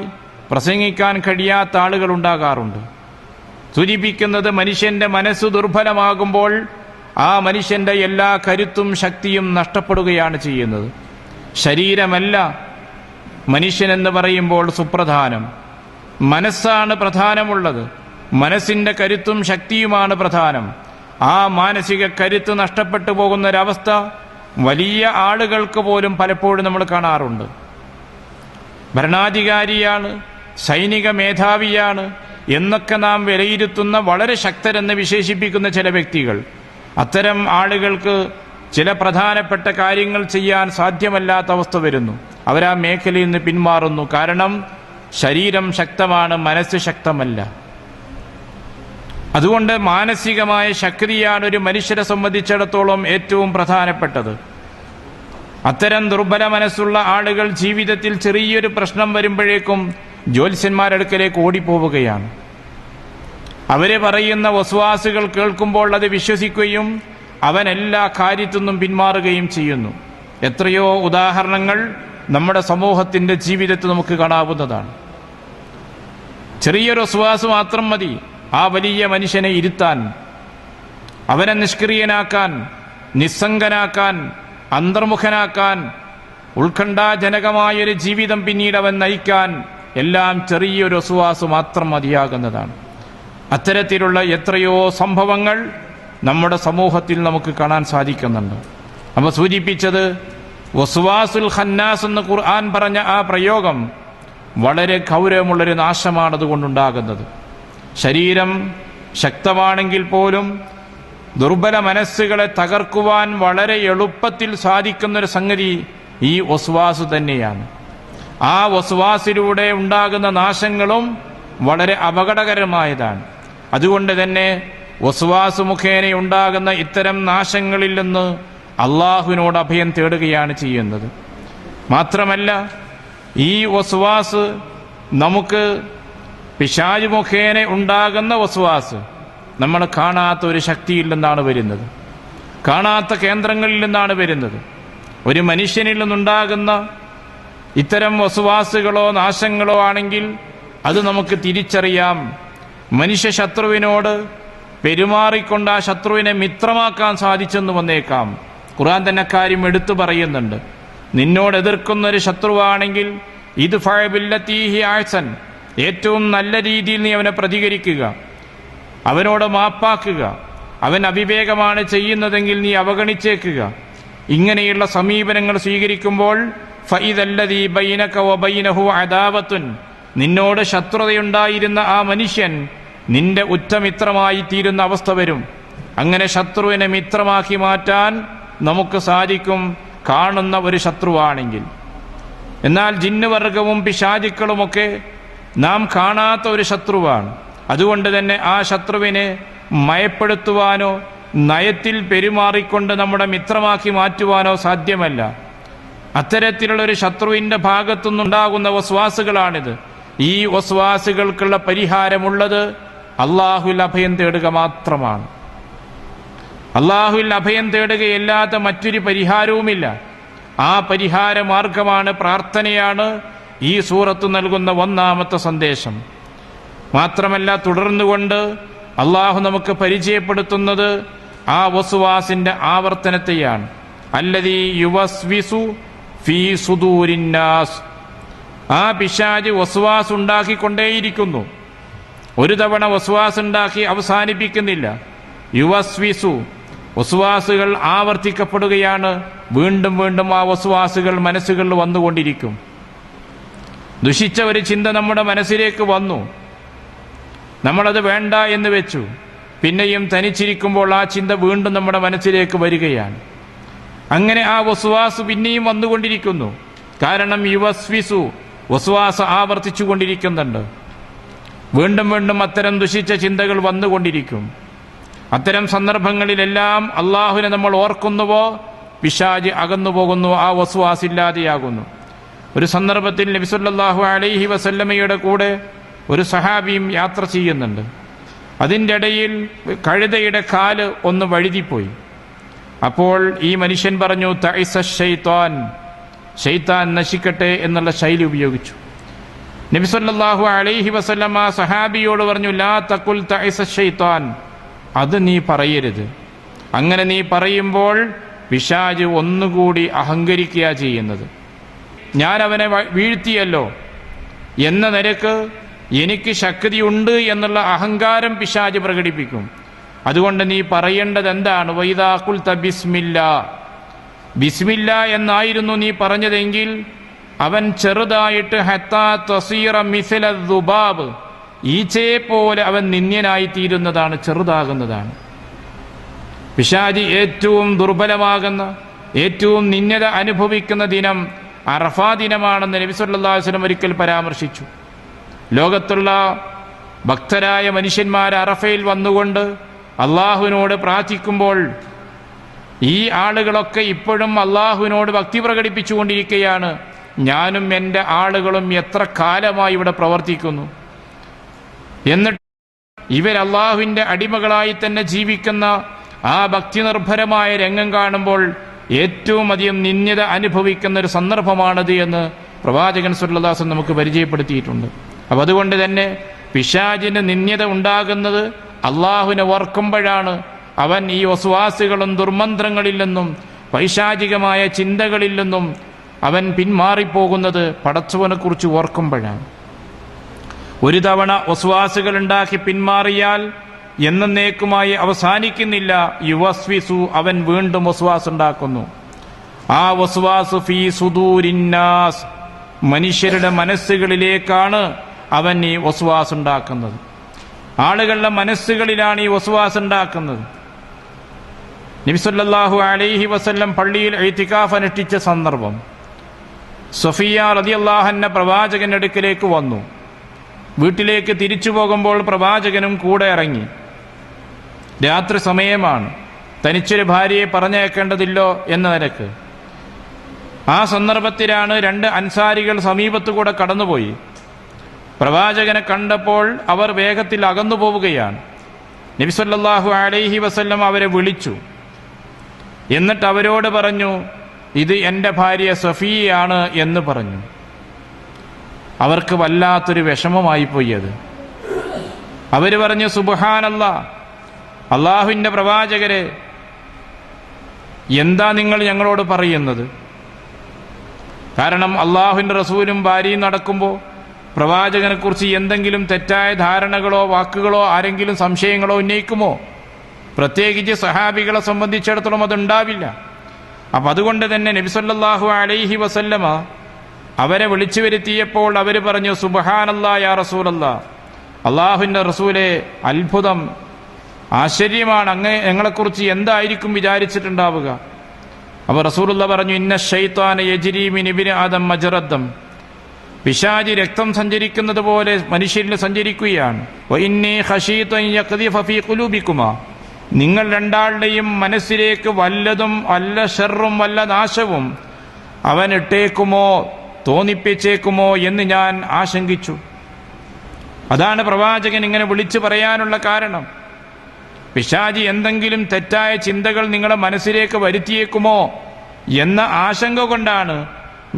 പ്രസംഗിക്കാൻ കഴിയാത്ത ആളുകൾ ഉണ്ടാകാറുണ്ട്. സൂചിപ്പിക്കുന്നത് മനുഷ്യന്റെ മനസ്സ് ദുർബലമാകുമ്പോൾ ആ മനുഷ്യന്റെ എല്ലാ കരുത്തും ശക്തിയും നഷ്ടപ്പെടുകയാണ് ചെയ്യുന്നത്. ശരീരമല്ല മനുഷ്യനെന്ന് പറയുമ്പോൾ സുപ്രധാനം, മനസ്സാണ് പ്രധാനമുള്ളത്. മനസ്സിന്റെ കരുത്തും ശക്തിയുമാണ് പ്രധാനം. ആ മാനസിക കരുത്ത് നഷ്ടപ്പെട്ടു പോകുന്നൊരവസ്ഥ വലിയ ആളുകൾക്ക് പോലും പലപ്പോഴും നമ്മൾ കാണാറുണ്ട്. ഭരണാധികാരിയാണ്, സൈനിക മേധാവിയാണ് എന്നൊക്കെ നാം വിലയിരുത്തുന്ന വളരെ ശക്തരെന്ന് വിശേഷിപ്പിക്കുന്ന ചില വ്യക്തികൾ, അത്തരം ആളുകൾക്ക് ചില പ്രധാനപ്പെട്ട കാര്യങ്ങൾ ചെയ്യാൻ സാധ്യമല്ലാത്ത അവസ്ഥ വരുന്നു. അവരാ മേഖലയിൽ നിന്ന് പിന്മാറുന്നു. കാരണം ശരീരം ശക്തമാണ്, മനസ്സ് ശക്തമല്ല. അതുകൊണ്ട് മാനസികമായ ശക്തിയാണ് ഒരു മനുഷ്യരെ സംബന്ധിച്ചിടത്തോളം ഏറ്റവും പ്രധാനപ്പെട്ടത്. അത്തരം ദുർബല മനസ്സുള്ള ആളുകൾ ജീവിതത്തിൽ ചെറിയൊരു പ്രശ്നം വരുമ്പോഴേക്കും ജ്യോത്സ്യന്മാരടുക്കലേക്ക് ഓടിപ്പോവുകയാണ്. അവരെ പറയുന്ന വസ്വാസുകൾ കേൾക്കുമ്പോൾ അത് വിശ്വസിക്കുകയും അവൻ എല്ലാ കാര്യത്തിൽ നിന്നും പിന്മാറുകയും ചെയ്യുന്നു. എത്രയോ ഉദാഹരണങ്ങൾ നമ്മുടെ സമൂഹത്തിന്റെ ജീവിതത്തിൽ നമുക്ക് കാണാവുന്നതാണ്. ചെറിയൊരു വസ്വാസ് മാത്രം മതി ആ വലിയ മനുഷ്യനെ ഇരുത്താൻ, അവനെ നിഷ്ക്രിയനാക്കാൻ, നിസ്സംഗനാക്കാൻ, അന്തർമുഖനാക്കാൻ, ഉത്കണ്ഠാജനകമായൊരു ജീവിതം പിന്നീട് അവൻ നയിക്കാൻ എല്ലാം ചെറിയൊരു വസ്വാസ് മാത്രം മതിയാകുന്നതാണ്. അത്തരത്തിലുള്ള എത്രയോ സംഭവങ്ങൾ നമ്മുടെ സമൂഹത്തിൽ നമുക്ക് കാണാൻ സാധിക്കുന്നുണ്ട്. അപ്പോൾ സൂചിപ്പിച്ചത് വസ്വാസുൽ ഖന്നാസ് എന്ന് ഖുർആൻ പറഞ്ഞ ആ പ്രയോഗം വളരെ ഗൗരവമുള്ളൊരു നാശമാണ് അതുകൊണ്ടുണ്ടാകുന്നത്. ശരീരം ശക്തമാണെങ്കിൽ പോലും ദുർബല മനസ്സുകളെ തകർക്കുവാൻ വളരെ എളുപ്പത്തിൽ സാധിക്കുന്നൊരു സംഗതി ഈ വസ്വാസ് തന്നെയാണ്. ആ വസ്വാസിലൂടെ ഉണ്ടാകുന്ന നാശങ്ങളും വളരെ അപകടകരമായതാണ്. അതുകൊണ്ട് തന്നെ വസ്വാസ് മുഖേന ഉണ്ടാകുന്ന ഇത്തരം നാശങ്ങളിൽ നിന്ന് അള്ളാഹുവിനോട് അഭയം തേടുകയാണ് ചെയ്യുന്നത്. മാത്രമല്ല ഈ വസ്വാസ് നമുക്ക് പിശാച് മുഖേന ഉണ്ടാകുന്ന വസ്വാസ് നമ്മൾ കാണാത്ത ഒരു ശക്തിയിൽ നിന്നാണ് വരുന്നത്, കാണാത്ത കേന്ദ്രങ്ങളിൽ നിന്നാണ് വരുന്നത്. ഒരു മനുഷ്യനിൽ നിന്നുണ്ടാകുന്ന ഇത്തരം വസ്വാസുകളോ നാശങ്ങളോ ആണെങ്കിൽ അത് നമുക്ക് തിരിച്ചറിയാം. മനുഷ്യ ശത്രുവിനോട് പെരുമാറിക്കൊണ്ട് ആ ശത്രുവിനെ മിത്രമാക്കാൻ സാധിച്ചെന്ന് വന്നേക്കാം. ഖുർആൻ തന്നെ കാര്യം എടുത്തു പറയുന്നുണ്ട്. നിന്നോട് എതിർക്കുന്നൊരു ശത്രുവാണെങ്കിൽ ഇത് ഫഅബില്ലതീഹി അഹ്സൻ, ഏറ്റവും നല്ല രീതിയിൽ നീ അവനെ പ്രതികരിക്കുക, അവനോട് മാപ്പാക്കുക. അവൻ അവിവേകമാണ് ചെയ്യുന്നതെങ്കിൽ നീ അവഗണിച്ചേക്കുക. ഇങ്ങനെയുള്ള സമീപനങ്ങൾ സ്വീകരിക്കുമ്പോൾ ഫഇദല്ലദീ ബൈനക വബൈനഹു അദാവത്തുൻ, നിന്നോട് ശത്രുതയുണ്ടായിരുന്ന ആ മനുഷ്യൻ നിന്റെ ഉറ്റമിത്രമായി തീരുന്ന അവസ്ഥ വരും. അങ്ങനെ ശത്രുവിനെ മിത്രമാക്കി മാറ്റാൻ നമുക്ക് സാധിക്കും, കാണുന്ന ഒരു ശത്രുവാണെങ്കിൽ. എന്നാൽ ജിന്നുവർഗവും പിശാചുക്കളുമൊക്കെ നാം കാണാത്ത ഒരു ശത്രുവാണ്. അതുകൊണ്ട് തന്നെ ആ ശത്രുവിനെ മയപ്പെടുത്തുവാനോ നയത്തിൽ പെരുമാറിക്കൊണ്ട് നമ്മുടെ മിത്രമാക്കി മാറ്റുവാനോ സാധ്യമല്ല. അത്തരത്തിലുള്ളൊരു ശത്രുവിന്റെ ഭാഗത്തുനിന്നുണ്ടാകുന്ന വസ്വാസുകളാണിത്. ഈ വസ്വാസുകൾക്കുള്ള പരിഹാരമുള്ളത് അള്ളാഹുവിൽ അഭയം തേടുക മാത്രമാണ്. അള്ളാഹുവിൽ അഭയം തേടുകയല്ലാത്ത മറ്റൊരു പരിഹാരവുമില്ല. ആ പരിഹാര മാർഗമാണ്, പ്രാർത്ഥനയാണ് ഈ സൂറത്ത് നൽകുന്ന ഒന്നാമത്തെ സന്ദേശം. മാത്രമല്ല തുടർന്നുകൊണ്ട് അള്ളാഹു നമുക്ക് പരിചയപ്പെടുത്തുന്നത് ആ വസ്വാസിന്റെ ആവർത്തനത്തെയാണ്. അല്ലദീ യുവസ്വിസു ഫീ സുദൂരിന്നാസ്, ആ പിശാച് വസ്വാസ് ഉണ്ടാക്കിക്കൊണ്ടേയിരിക്കുന്നു. ഒരു തവണ വസ്വാസ് ഉണ്ടാക്കി അവസാനിപ്പിക്കുന്നില്ല. യുവസ്വിസു, വസ്വാസുകൾ ആവർത്തിക്കപ്പെടുകയാണ്. വീണ്ടും വീണ്ടും ആ വസ്വാസുകൾ മനസ്സുകളിൽ വന്നുകൊണ്ടിരിക്കും. ദുഷിച്ച ഒരു ചിന്ത നമ്മുടെ മനസ്സിലേക്ക് വന്നു, നമ്മളത് വേണ്ട എന്ന് വെച്ചു. പിന്നെയും തനിച്ചിരിക്കുമ്പോൾ ആ ചിന്ത വീണ്ടും നമ്മുടെ മനസ്സിലേക്ക് വരികയാണ്. അങ്ങനെ ആ വസ്വാസ് പിന്നെയും വന്നുകൊണ്ടിരിക്കുന്നു. കാരണം യുവസ്വിസു, വസ്വാസ് ആവർത്തിച്ചു കൊണ്ടിരിക്കുന്നുണ്ട്. വീണ്ടും വീണ്ടും അത്തരം ദുഷിച്ച ചിന്തകൾ വന്നുകൊണ്ടിരിക്കും. അത്തരം സന്ദർഭങ്ങളിലെല്ലാം അള്ളാഹുവിനെ നമ്മൾ ഓർക്കുന്നുവോ പിശാച് അകന്നു പോകുന്നു, ആ വസ്വാസ് ഇല്ലാതെയാകുന്നു. ഒരു സന്ദർഭത്തിൽ നബി സല്ലല്ലാഹു അലൈഹി വസല്ലമയുടെ കൂടെ ഒരു സഹാബിയും യാത്ര ചെയ്യുന്നുണ്ട്. അതിൻ്റെ ഇടയിൽ കഴുതയുടെ കാല് ഒന്ന് വഴുതിപ്പോയി. അപ്പോൾ ഈ മനുഷ്യൻ പറഞ്ഞു, തഇസ ശൈത്താൻ, ശൈത്താൻ നശിക്കട്ടെ എന്നുള്ള ശൈലി ഉപയോഗിച്ചു. നബി സല്ലല്ലാഹു അലൈഹി വസല്ലമ സഹാബിയോട് പറഞ്ഞു, ലാ തഖുൽ തഇസ ശൈത്താൻ, അത് നീ പറയരുത്. അങ്ങനെ നീ പറയുമ്പോൾ പിശാച് ഒന്നുകൂടി അഹങ്കരിക്കുക ചെയ്യുന്നത്. ഞാൻ അവനെ വീഴ്ത്തിയല്ലോ എന്ന നിലക്ക് എനിക്ക് ശക്തിയുണ്ട് എന്നുള്ള അഹങ്കാരം പിശാച് പ്രകടിപ്പിക്കും. അതുകൊണ്ട് നീ പറയേണ്ടത് എന്താണ്? വൈദാ ഖുൽത ബിസ്മില്ലാ, ബിസ്മില്ല എന്നായിരുന്നു നീ പറഞ്ഞതെങ്കിൽ അവൻ ചെറുതായിട്ട് ഹത്താ തസീറ മിസ്ല ദുബാബ്, ഈച്ചയെ പോലെ അവൻ നിന്ദ്യനായിത്തീരുന്നതാണ്, ചെറുതാകുന്നതാണ്. പിശാചി ഏറ്റവും ദുർബലമാകുന്ന, ഏറ്റവും നിന്ദ്യത അനുഭവിക്കുന്ന ദിനം അറഫാ ദിനമാണെന്ന് നബി സല്ലല്ലാഹു അലൈഹി വസല്ലം ഒരിക്കൽ പരാമർശിച്ചു. ലോകത്തുള്ള ഭക്തരായ മനുഷ്യന്മാർ അറഫയിൽ വന്നുകൊണ്ട് അള്ളാഹുവിനോട് പ്രാർത്ഥിക്കുമ്പോൾ ഈ ആളുകളൊക്കെ ഇപ്പോഴും അള്ളാഹുവിനോട് ഭക്തി പ്രകടിപ്പിച്ചുകൊണ്ടിരിക്കുകയാണ്. ഞാനും എൻ്റെ ആളുകളും എത്ര കാലമായി ഇവിടെ പ്രവർത്തിക്കുന്നു, എന്നിട്ട് ഇവർ അള്ളാഹുവിൻ്റെ അടിമകളായി തന്നെ ജീവിക്കുന്ന ആ ഭക്തി നിർഭരമായ രംഗം കാണുമ്പോൾ ഏറ്റവും അധികം നിന്ദ്യത അനുഭവിക്കുന്ന ഒരു സന്ദർഭമാണത് എന്ന് പ്രവാചകൻ സല്ലല്ലാഹു അലൈഹി വസല്ലം നമുക്ക് പരിചയപ്പെടുത്തിയിട്ടുണ്ട്. അപ്പം അതുകൊണ്ട് തന്നെ പിശാചിന് നിന്ദ്യത ഉണ്ടാകുന്നത് അള്ളാഹുവിനെ ഓർക്കുമ്പോഴാണ്. അവൻ ഈ വസ്വാസുകളും ദുർമന്ത്രങ്ങളിൽ നിന്നും പൈശാചികമായ ചിന്തകളിൽ നിന്നും അവൻ പിന്മാറിപ്പോകുന്നത് പടച്ചവനെ കുറിച്ച് ഓർക്കുമ്പോഴാണ്. ഒരു തവണ വസ്വാസുകൾ ഉണ്ടാക്കി പിന്മാറിയാൽ എന്നേക്കുമായി അവസാനിക്കുന്നില്ല. യുവസ്വിസു, അവൻ വീണ്ടും വസ്വാസ് ഉണ്ടാക്കുന്നു. ആ വസ്വാസ് ഫീ സുദൂരിന്നാസ്, മനുഷ്യരുടെ മനസ്സുകളിലേക്കാണ് അവൻ ഈ വസ്വാസ് ഉണ്ടാക്കുന്നത്. ആളുകളുടെ മനസ്സുകളിലാണ് ഈ വസ്വാസ് ഉണ്ടാക്കുന്നത്. നബി സല്ലല്ലാഹു അലൈഹി വസല്ലം പള്ളിയിൽ ഇഅ്തികാഫ് അനുഷ്ഠിച്ച സന്ദർഭം, സഫിയ റളിയല്ലാഹു അൻഹ പ്രവാചകന്റെ അടുക്കലേക്ക് വന്നു. വീട്ടിലേക്ക് തിരിച്ചു പോകുമ്പോൾ പ്രവാചകനും കൂടെ ഇറങ്ങി. രാത്രി സമയമാണ്, തനിച്ചൊരു ഭാര്യയെ പറഞ്ഞയക്കേണ്ടതില്ലോ എന്ന നിലക്ക്. ആ സന്ദർഭത്തിലാണ് രണ്ട് അൻസാരികൾ സമീപത്തുകൂടെ കടന്നുപോയി. പ്രവാചകനെ കണ്ടപ്പോൾ അവർ വേഗത്തിൽ അകന്നു പോവുകയാണ്. നബി സല്ലല്ലാഹു അലൈഹി വസല്ലം അവരെ വിളിച്ചു. എന്നിട്ട് അവരോട് പറഞ്ഞു, ഇത് എൻ്റെ ഭാര്യ സഫിയയാണ് എന്ന് പറഞ്ഞു. അവർക്ക് വല്ലാത്തൊരു വിഷമമായി പോയി. അത് അവർ പറഞ്ഞു, സുബ്ഹാനല്ലാഹ്, അള്ളാഹുവിൻ്റെ പ്രവാചകരെ, എന്താ നിങ്ങൾ ഞങ്ങളോട് പറയുന്നത്? കാരണം അള്ളാഹുവിൻ്റെ റസൂലും ഭാര്യയും നടക്കുമ്പോൾ പ്രവാചകനെ കുറിച്ച് എന്തെങ്കിലും തെറ്റായ ധാരണകളോ വാക്കുകളോ ആരെങ്കിലും സംശയങ്ങളോ ഉന്നയിക്കുമോ? പ്രത്യേകിച്ച് സഹാബികളെ സംബന്ധിച്ചിടത്തോളം അതുണ്ടാവില്ല. അപ്പം അതുകൊണ്ട് തന്നെ നബി സല്ലല്ലാഹു അലൈഹി വസല്ലമ അവരെ വിളിച്ചു വരുത്തിയപ്പോൾ അവർ പറഞ്ഞു, സുബ്ഹാനല്ലാഹ് യാ റസൂലല്ലാഹ്, അള്ളാഹുവിൻ്റെ റസൂലെ, അത്ഭുതം, ആശ്ചര്യമാണ്, അങ്ങ് ഞങ്ങളെക്കുറിച്ച് എന്തായിരിക്കും വിചാരിച്ചിട്ടുണ്ടാവുക? അപ്പോൾ റസൂലുള്ളാഹി പറഞ്ഞു, ഇന്ന ശൈത്താന യജ്രി മിൻ ഇബ്നി ആദം മജ്റദ്ദം, പിശാചി രക്തം സഞ്ചരിക്കുന്നത് പോലെ മനുഷ്യരിൽ സഞ്ചരിക്കുകയാണ്. വഇന്നീ ഖശീതു അൻ യഖ്ദിഫ ഫീ ഖുലൂബികുമാ, നിങ്ങൾ രണ്ടാളുടെയും മനസ്സിലേക്ക് വല്ലതും വല്ല ഷർറും വല്ല നാശവും അവൻ ഇട്ടേക്കുമോ, തോന്നിപ്പിച്ചേക്കുമോ എന്ന് ഞാൻ ആശങ്കിച്ചു. അതാണ് പ്രവാചകൻ ഇങ്ങനെ വിളിച്ചു പറയാനുള്ള കാരണം. പിശാചി എന്തെങ്കിലും തെറ്റായ ചിന്തകൾ നിങ്ങളുടെ മനസ്സിലേക്ക് വരുത്തിയേക്കുമോ എന്ന ആശങ്ക കൊണ്ടാണ്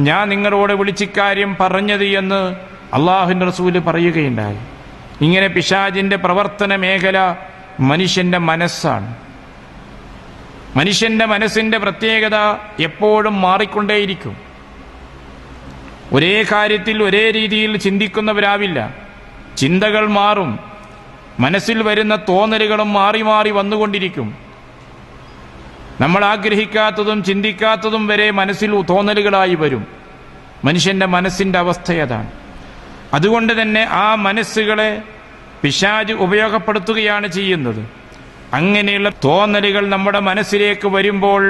ഞാൻ നിങ്ങളോട് വിളിച്ചിക്കാര്യം പറഞ്ഞത് എന്ന് അള്ളാഹുവിൻ്റെ റസൂല് പറയുകയുണ്ടായി. ഇങ്ങനെ പിശാചിന്റെ പ്രവർത്തന മേഖല മനുഷ്യന്റെ മനസ്സാണ്. മനുഷ്യന്റെ മനസ്സിന്റെ പ്രത്യേകത എപ്പോഴും മാറിക്കൊണ്ടേയിരിക്കും. ഒരേ കാര്യത്തിൽ ഒരേ രീതിയിൽ ചിന്തിക്കുന്നവരാവില്ല. ചിന്തകൾ മാറും, മനസ്സിൽ വരുന്ന തോന്നലുകളും മാറി മാറി വന്നുകൊണ്ടിരിക്കും. നമ്മൾ ആഗ്രഹിക്കാത്തതും ചിന്തിക്കാത്തതും വരെ മനസ്സിൽ തോന്നലുകളായി വരും. മനുഷ്യന്റെ മനസ്സിന്റെ അവസ്ഥയതാണ്. അതുകൊണ്ട് തന്നെ ആ മനസ്സുകളെ പിശാച് ഉപയോഗപ്പെടുത്തുകയാണ് ചെയ്യുന്നത്. അങ്ങനെയുള്ള തോന്നലുകൾ നമ്മുടെ മനസ്സിലേക്ക് വരുമ്പോൾ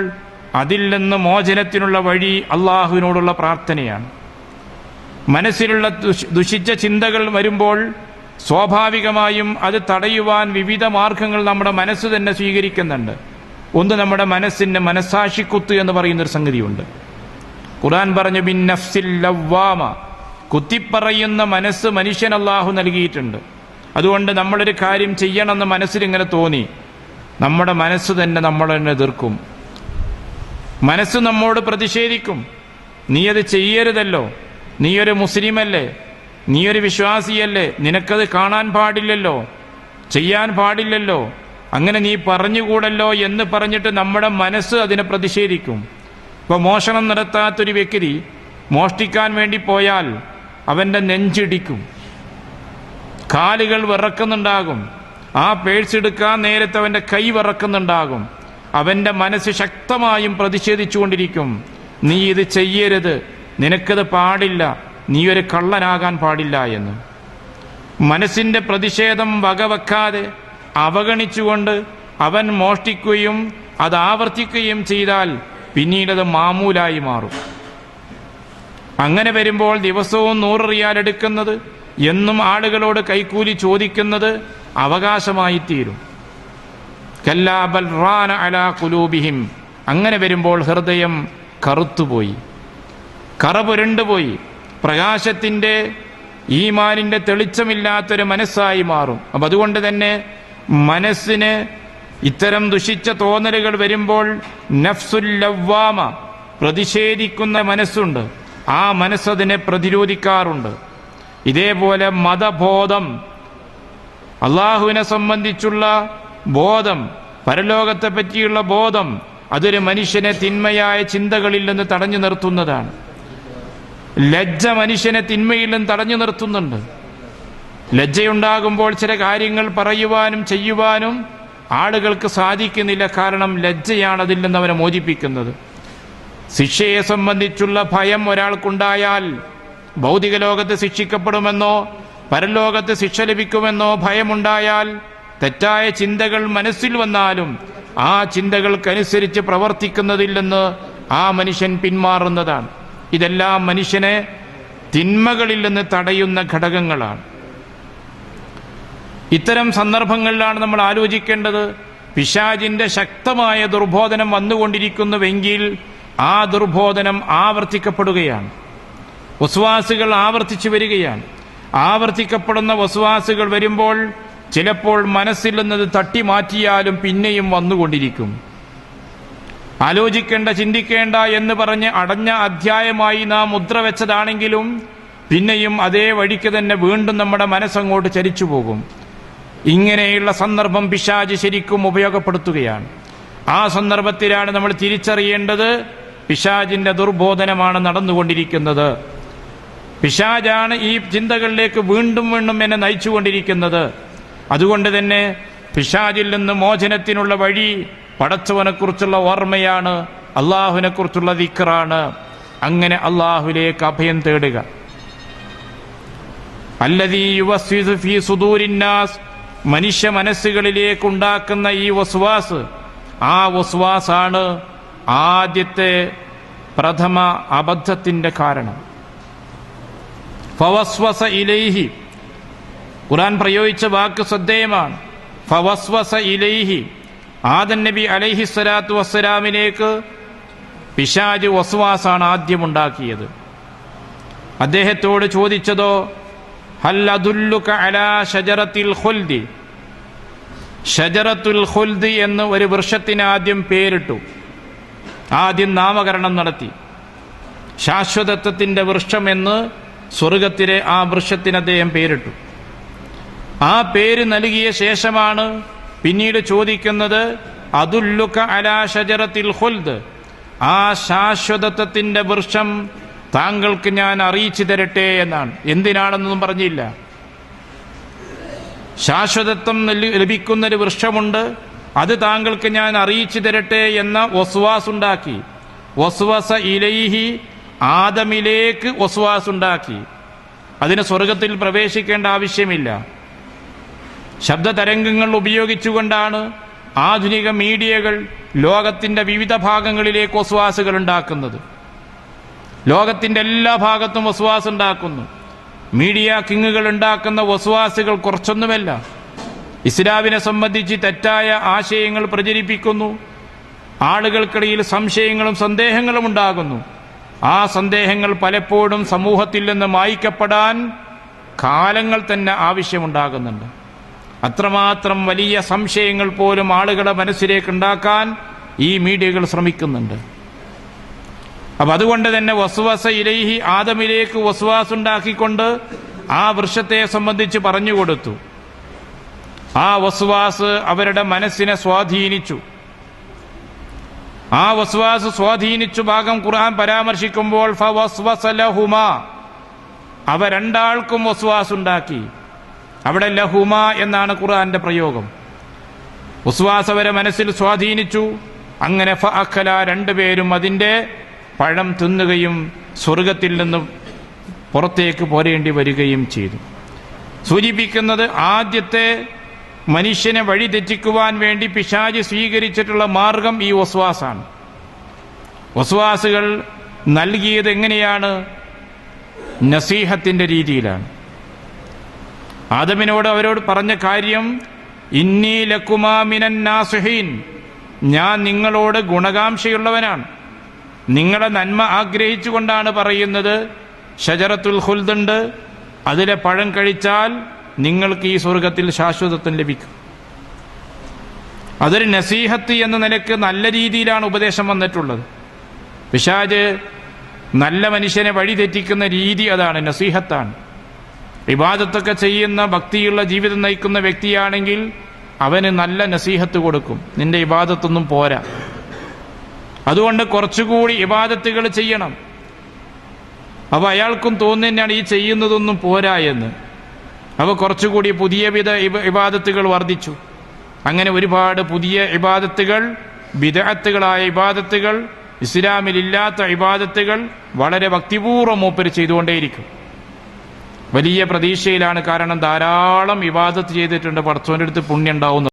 അതിൽ നിന്ന് മോചനത്തിനുള്ള വഴി അള്ളാഹുവിനോടുള്ള പ്രാർത്ഥനയാണ്. മനസ്സിലുള്ള ദുഷിച്ച ചിന്തകൾ വരുമ്പോൾ സ്വാഭാവികമായും അത് തടയുവാൻ വിവിധ മാർഗങ്ങൾ നമ്മുടെ മനസ്സ് തന്നെ സ്വീകരിക്കുന്നുണ്ട്. ഒന്ന്, നമ്മുടെ മനസ്സിന്റെ മനസ്സാക്ഷിക്കുത്ത് എന്ന് പറയുന്നൊരു സംഗതിയുണ്ട്. ഖുർആൻ പറഞ്ഞു ബിൻ നഫ്സിൽ ലവ്വാമ, കുത്തിപ്പറയുന്ന മനസ്സ് മനുഷ്യൻ അല്ലാഹു നൽകിയിട്ടുണ്ട്. അതുകൊണ്ട് നമ്മളൊരു കാര്യം ചെയ്യണമെന്ന് മനസ്സിലിങ്ങനെ തോന്നി, നമ്മുടെ മനസ്സ് തന്നെ നമ്മളെ എതിർക്കും. മനസ്സ് നമ്മോട് പ്രതിഷേധിക്കും. നീ അത് ചെയ്യരുതല്ലോ, നീയൊരു മുസ്ലിമല്ലേ, നീയൊരു വിശ്വാസിയല്ലേ, നിനക്കത് കാണാൻ പാടില്ലല്ലോ, ചെയ്യാൻ പാടില്ലല്ലോ, അങ്ങനെ നീ പറഞ്ഞുകൂടല്ലോ എന്ന് പറഞ്ഞിട്ട് നമ്മുടെ മനസ്സ് അതിനെ പ്രതിഷേധിക്കും. ഇപ്പോൾ മോഷണം നടത്താത്തൊരു വ്യക്തി മോഷ്ടിക്കാൻ വേണ്ടി പോയാൽ അവൻ്റെ നെഞ്ചിടിക്കും, കാലുകൾ വിറക്കുന്നുണ്ടാകും. ആ പേഴ്സ് എടുക്കാൻ നേരത്തെ അവൻ്റെ കൈ വിറക്കുന്നുണ്ടാകും. അവൻ്റെ മനസ്സ് ശക്തമായും പ്രതിഷേധിച്ചുകൊണ്ടിരിക്കും, നീ ഇത് ചെയ്യരുത്, നിനക്കത് പാടില്ല, നീ ഒരു കള്ളനാകാൻ പാടില്ല എന്ന്. മനസ്സിന്റെ പ്രതിഷേധം വകവെക്കാതെ അവഗണിച്ചുകൊണ്ട് അവൻ മോഷ്ടിക്കുകയും അത് ആവർത്തിക്കുകയും ചെയ്താൽ പിന്നീടത് മാമൂലായി മാറും. അങ്ങനെ വരുമ്പോൾ ദിവസവും 100 റിയാൽ എടുക്കുന്നത്, എന്നും ആളുകളോട് കൈക്കൂലി ചോദിക്കുന്നത് അവകാശമായി തീരും. കല്ലാ ബൽ റാന അലാ ഖുലൂബിഹിം. അങ്ങനെ വരുമ്പോൾ ഹൃദയം കറുത്തുപോയി, കറ പുരണ്ടുപോയി, പ്രകാശത്തിന്റെ ഈമാനിന്റെ തെളിച്ചമില്ലാത്തൊരു മനസ്സായി മാറും. അപ്പം അതുകൊണ്ട് തന്നെ മനസ്സിന് ഇത്തരം ദുഷിച്ച തോന്നലുകൾ വരുമ്പോൾ നഫ്സുൽ ലവ്വാമ, പ്രതിഷേധിക്കുന്ന മനസ്സുണ്ട്, ആ മനസ്സതിനെ പ്രതിരോധിക്കാറുണ്ട്. ഇതേപോലെ മതബോധം, അള്ളാഹുവിനെ സംബന്ധിച്ചുള്ള ബോധം, പരലോകത്തെ പറ്റിയുള്ള ബോധം, അതൊരു മനുഷ്യനെ തിന്മയായ ചിന്തകളിൽ നിന്ന് തടഞ്ഞു നിർത്തുന്നതാണ്. ലജ്ജ മനുഷ്യനെ തിന്മയിൽ നിന്ന് തടഞ്ഞു നിർത്തുന്നുണ്ട്. ലജ്ജയുണ്ടാകുമ്പോൾ ചില കാര്യങ്ങൾ പറയുവാനും ചെയ്യുവാനും ആളുകൾക്ക് സാധിക്കുന്നില്ല. കാരണം ലജ്ജയാണ് അതിൽ നിന്ന് അവനെ മോചിപ്പിക്കുന്നത്. ശിക്ഷയെ സംബന്ധിച്ചുള്ള ഭയം ഒരാൾക്കുണ്ടായാൽ ഭൗതിക ലോകത്ത് ശിക്ഷിക്കപ്പെടുമെന്നോ പരലോകത്ത് ശിക്ഷ ലഭിക്കുമെന്നോ ഭയമുണ്ടായാൽ തെറ്റായ ചിന്തകൾ മനസ്സിൽ വന്നാലും ആ ചിന്തകൾക്കനുസരിച്ച് പ്രവർത്തിക്കുന്നതിൽ നിന്ന് ആ മനുഷ്യൻ പിന്മാറുന്നതാണ്. ഇതെല്ലാം മനുഷ്യനെ തിന്മകളിൽ നിന്ന് തടയുന്ന ഘടകങ്ങളാണ്. ഇത്തരം സന്ദർഭങ്ങളിലാണ് നമ്മൾ ആലോചിക്കേണ്ടത്, പിശാചിന്റെ ശക്തമായ ദുർബോധനം വന്നുകൊണ്ടിരിക്കുന്നുവെങ്കിൽ ആ ദുർബോധനം ആവർത്തിക്കപ്പെടുകയാണ്. വസ്വാസുകൾ ആവർത്തിച്ചു വരികയാണ്. ആവർത്തിക്കപ്പെടുന്ന വസ്വാസുകൾ വരുമ്പോൾ ചിലപ്പോൾ മനസ്സിൽ നിന്നത് തട്ടി മാറ്റിയാലും പിന്നെയും വന്നുകൊണ്ടിരിക്കും. ആലോചിക്കേണ്ട, ചിന്തിക്കേണ്ട എന്ന് പറഞ്ഞ് അടഞ്ഞ അധ്യായമായി നാം മുദ്ര വെച്ചതാണെങ്കിലും പിന്നെയും അതേ വഴിക്ക് തന്നെ വീണ്ടും നമ്മുടെ മനസ്സങ്ങോട്ട് ചലിച്ചു പോകും. ഇങ്ങനെയുള്ള സന്ദർഭം പിശാച് ശരിക്കും ഉപയോഗപ്പെടുത്തുകയാണ്. ആ സന്ദർഭത്തിലാണ് നമ്മൾ തിരിച്ചറിയേണ്ടത് പിശാചിന്റെ ദുർബോധനമാണ് നടന്നുകൊണ്ടിരിക്കുന്നത്. പിശാചാണ് ഈ ചിന്തകളിലേക്ക് വീണ്ടും വീണ്ടും എന്നെ നയിച്ചുകൊണ്ടിരിക്കുന്നത്. അതുകൊണ്ട് തന്നെ പിശാചിൽ നിന്ന് മോചനത്തിനുള്ള വഴി പടച്ചവനെക്കുറിച്ചുള്ള ഓർമ്മയാണ്, അള്ളാഹുവിനെക്കുറിച്ചുള്ള ദിക്റാണ്. അങ്ങനെ അള്ളാഹുവിലേക്ക് അഭയം തേടുക. അല്ലദീ യുവസ്വിസു ഫീ സുദൂരിന്നാസ്, മനുഷ്യ മനസ്സുകളിലേക്ക് ഉണ്ടാക്കുന്ന ഈ വസ്വാസ്, ആ വസ്വാസാണ് ആദ്യത്തെ പ്രഥമ അബദ്ധത്തിന്റെ കാരണം. ഫവസ്വസ ഇലൈഹി, ഖുർആൻ പ്രയോഗിച്ച വാക്ക് ശ്രദ്ധേയമാണ്. ഫവസ്വസ ഇലൈഹി, ആദം നബി അലൈഹി സ്വലാത്തു വസ്സലാമിലേക്ക് പിശാച് വസ്വാസാണ് ആദ്യമുണ്ടാക്കിയത്. അദ്ദേഹത്തോട് ചോദിച്ചതോ ഹൽ അദുല്ലുക അലാ ഷജറത്തിൽ ഖുൽദി, ഷജറത്തുൽ ഖുൽദി എന്ന് ഒരു വൃക്ഷത്തിന് ആദ്യം പേരിട്ടു, ആദ്യം നാമകരണം നടത്തി. ശാശ്വതത്വത്തിന്റെ വൃക്ഷം എന്ന് സ്വർഗത്തിലെ ആ വൃക്ഷത്തിന് അദ്ദേഹം പേരിട്ടു. ആ പേര് നൽകിയ ശേഷമാണ് പിന്നീട് ചോദിക്കുന്നത് അദുല്ലുക അലാ ഷജറത്തിൽ ഖുൽദ്, ആ ശാശ്വതത്വത്തിന്റെ വൃക്ഷം താങ്കൾക്ക് ഞാൻ അറിയിച്ചു തരട്ടെ എന്നാണ്. എന്തിനാണെന്നൊന്നും പറഞ്ഞില്ല. ശാശ്വതത്വം ലഭിക്കുന്നൊരു വൃക്ഷമുണ്ട്, അത് താങ്കൾക്ക് ഞാൻ അറിയിച്ചു തരട്ടെ എന്ന വസ്വാസുണ്ടാക്കി. വസ്വസ ഇലൈഹി, ആദമിലേക്ക് വസ്വാസുണ്ടാക്കി. അതിന് സ്വർഗത്തിൽ പ്രവേശിക്കേണ്ട ആവശ്യമില്ല. ശബ്ദ തരംഗങ്ങൾ ഉപയോഗിച്ചുകൊണ്ടാണ് ആധുനിക മീഡിയകൾ ലോകത്തിന്റെ വിവിധ ഭാഗങ്ങളിലേക്ക് വസ്വാസുകൾ ഉണ്ടാക്കുന്നത്. ലോകത്തിന്റെ എല്ലാ ഭാഗത്തും വസ്വാസ് ഉണ്ടാക്കുന്നു. മീഡിയ കിങ്ങുകൾ ഉണ്ടാക്കുന്ന വസ്വാസുകൾ കുറച്ചൊന്നുമല്ല. ഇസ്ലാമിനെ സംബന്ധിച്ച് തെറ്റായ ആശയങ്ങൾ പ്രചരിപ്പിക്കുന്നു. ആളുകൾക്കിടയിൽ സംശയങ്ങളും സന്ദേഹങ്ങളും ഉണ്ടാകുന്നു. ആ സന്ദേഹങ്ങൾ പലപ്പോഴും സമൂഹത്തിൽ നിന്ന് മായ്ക്കപ്പെടാൻ കാലങ്ങൾ തന്നെ ആവശ്യമുണ്ടാകുന്നുണ്ട്. അത്രമാത്രം വലിയ സംശയങ്ങൾ പോലും ആളുകളുടെ മനസ്സിലേക്ക് ഉണ്ടാക്കാൻ ഈ മീഡിയകൾ ശ്രമിക്കുന്നുണ്ട്. അപ്പൊ അതുകൊണ്ട് തന്നെ വസ്വസ ഇലൈഹി, ആദമിലേക്ക് വസ്വാസ് ഉണ്ടാക്കിക്കൊണ്ട് ആ വൃക്ഷത്തെ സംബന്ധിച്ച് പറഞ്ഞുകൊടുത്തു. ആ വസ്വാസ് അവരുടെ മനസ്സിനെ സ്വാധീനിച്ചു. ആ വസ്വാസ് സ്വാധീനിച്ചു ഭാഗം ഖുർആൻ പരാമർശിക്കുമ്പോൾ ഫവസ്വസ ലഹുമാ, അവ രണ്ടാൾക്കും വസ്വാസ് ഉണ്ടാക്കി. അവിടെ ലഹുമ എന്നാണ് ഖുർആന്റെ പ്രയോഗം. വസ്വാസ് അവരെ മനസ്സിൽ സ്വാധീനിച്ചു. അങ്ങനെ ഫഅഖല, രണ്ടുപേരും അതിന്റെ പഴം തിന്നുകയും സ്വർഗത്തിൽ നിന്ന് പുറത്തേക്ക് പോരേണ്ടി വരികയും ചെയ്തു. സൂചിപ്പിക്കുന്നത് ആദ്യത്തെ മനുഷ്യനെ വഴി തെറ്റിക്കുവാൻ വേണ്ടി പിശാച് സ്വീകരിച്ചിട്ടുള്ള മാർഗം ഈ വസ്വാസാണ്. വസ്വാസുകൾ നൽകിയത് എങ്ങനെയാണ്? നസീഹത്തിന്റെ രീതിയിലാണ്. ആദമിനോട് അവരോട് പറഞ്ഞ കാര്യം, ഇന്നി ലക്കുമാ മിനൻ നാസിഹീൻ, ഞാൻ നിങ്ങളോട് ഗുണകാംക്ഷയുള്ളവനാണ്, നിങ്ങളെ നന്മ ആഗ്രഹിച്ചുകൊണ്ടാണ് പറയുന്നത്. ഷജറത്തുൽ ഖുൽദുണ്ട്, അതിലെ പഴം കഴിച്ചാൽ നിങ്ങൾക്ക് ഈ സ്വർഗത്തിൽ ശാശ്വതത്വം ലഭിക്കും. അതൊരു നസീഹത്ത് എന്ന നിലക്ക് നല്ല രീതിയിലാണ് ഉപദേശം വന്നിട്ടുള്ളത്. പിശാച് നല്ല മനുഷ്യനെ വഴി തെറ്റിക്കുന്ന രീതി അതാണ്, നസീഹത്താണ്. ഇബാദത്തൊക്കെ ചെയ്യുന്ന ഭക്തിയുള്ള ജീവിതം നയിക്കുന്ന വ്യക്തിയാണെങ്കിൽ അവന് നല്ല നസീഹത്ത് കൊടുക്കും. നിന്റെ ഇബാദത്തൊന്നും പോരാ, അതുകൊണ്ട് കുറച്ചുകൂടി ഇബാദത്തുകൾ ചെയ്യണം. അപ്പൊ അയാൾക്കും തോന്നുന്നതാണ് ഈ ചെയ്യുന്നതൊന്നും പോരാ എന്ന്. അപ്പൊ കുറച്ചുകൂടി പുതിയ വിധ ഇബാദത്തുകൾ വർദ്ധിച്ചു. അങ്ങനെ ഒരുപാട് പുതിയ ഇബാദത്തുകൾ, ബിദ്അത്തുകളായ ഇബാദത്തുകൾ, ഇസ്ലാമിലില്ലാത്ത ഇബാദത്തുകൾ വളരെ ഭക്തിപൂർവ്വം മൂപ്പര് ചെയ്തുകൊണ്ടേയിരിക്കും. വലിയ പ്രതീക്ഷയിലാണ്. കാരണം ധാരാളം ഇബാദത്ത് ചെയ്തിട്ടുണ്ട്, പടച്ചോന്റെ അടുത്ത് പുണ്യം ഉണ്ടാവും.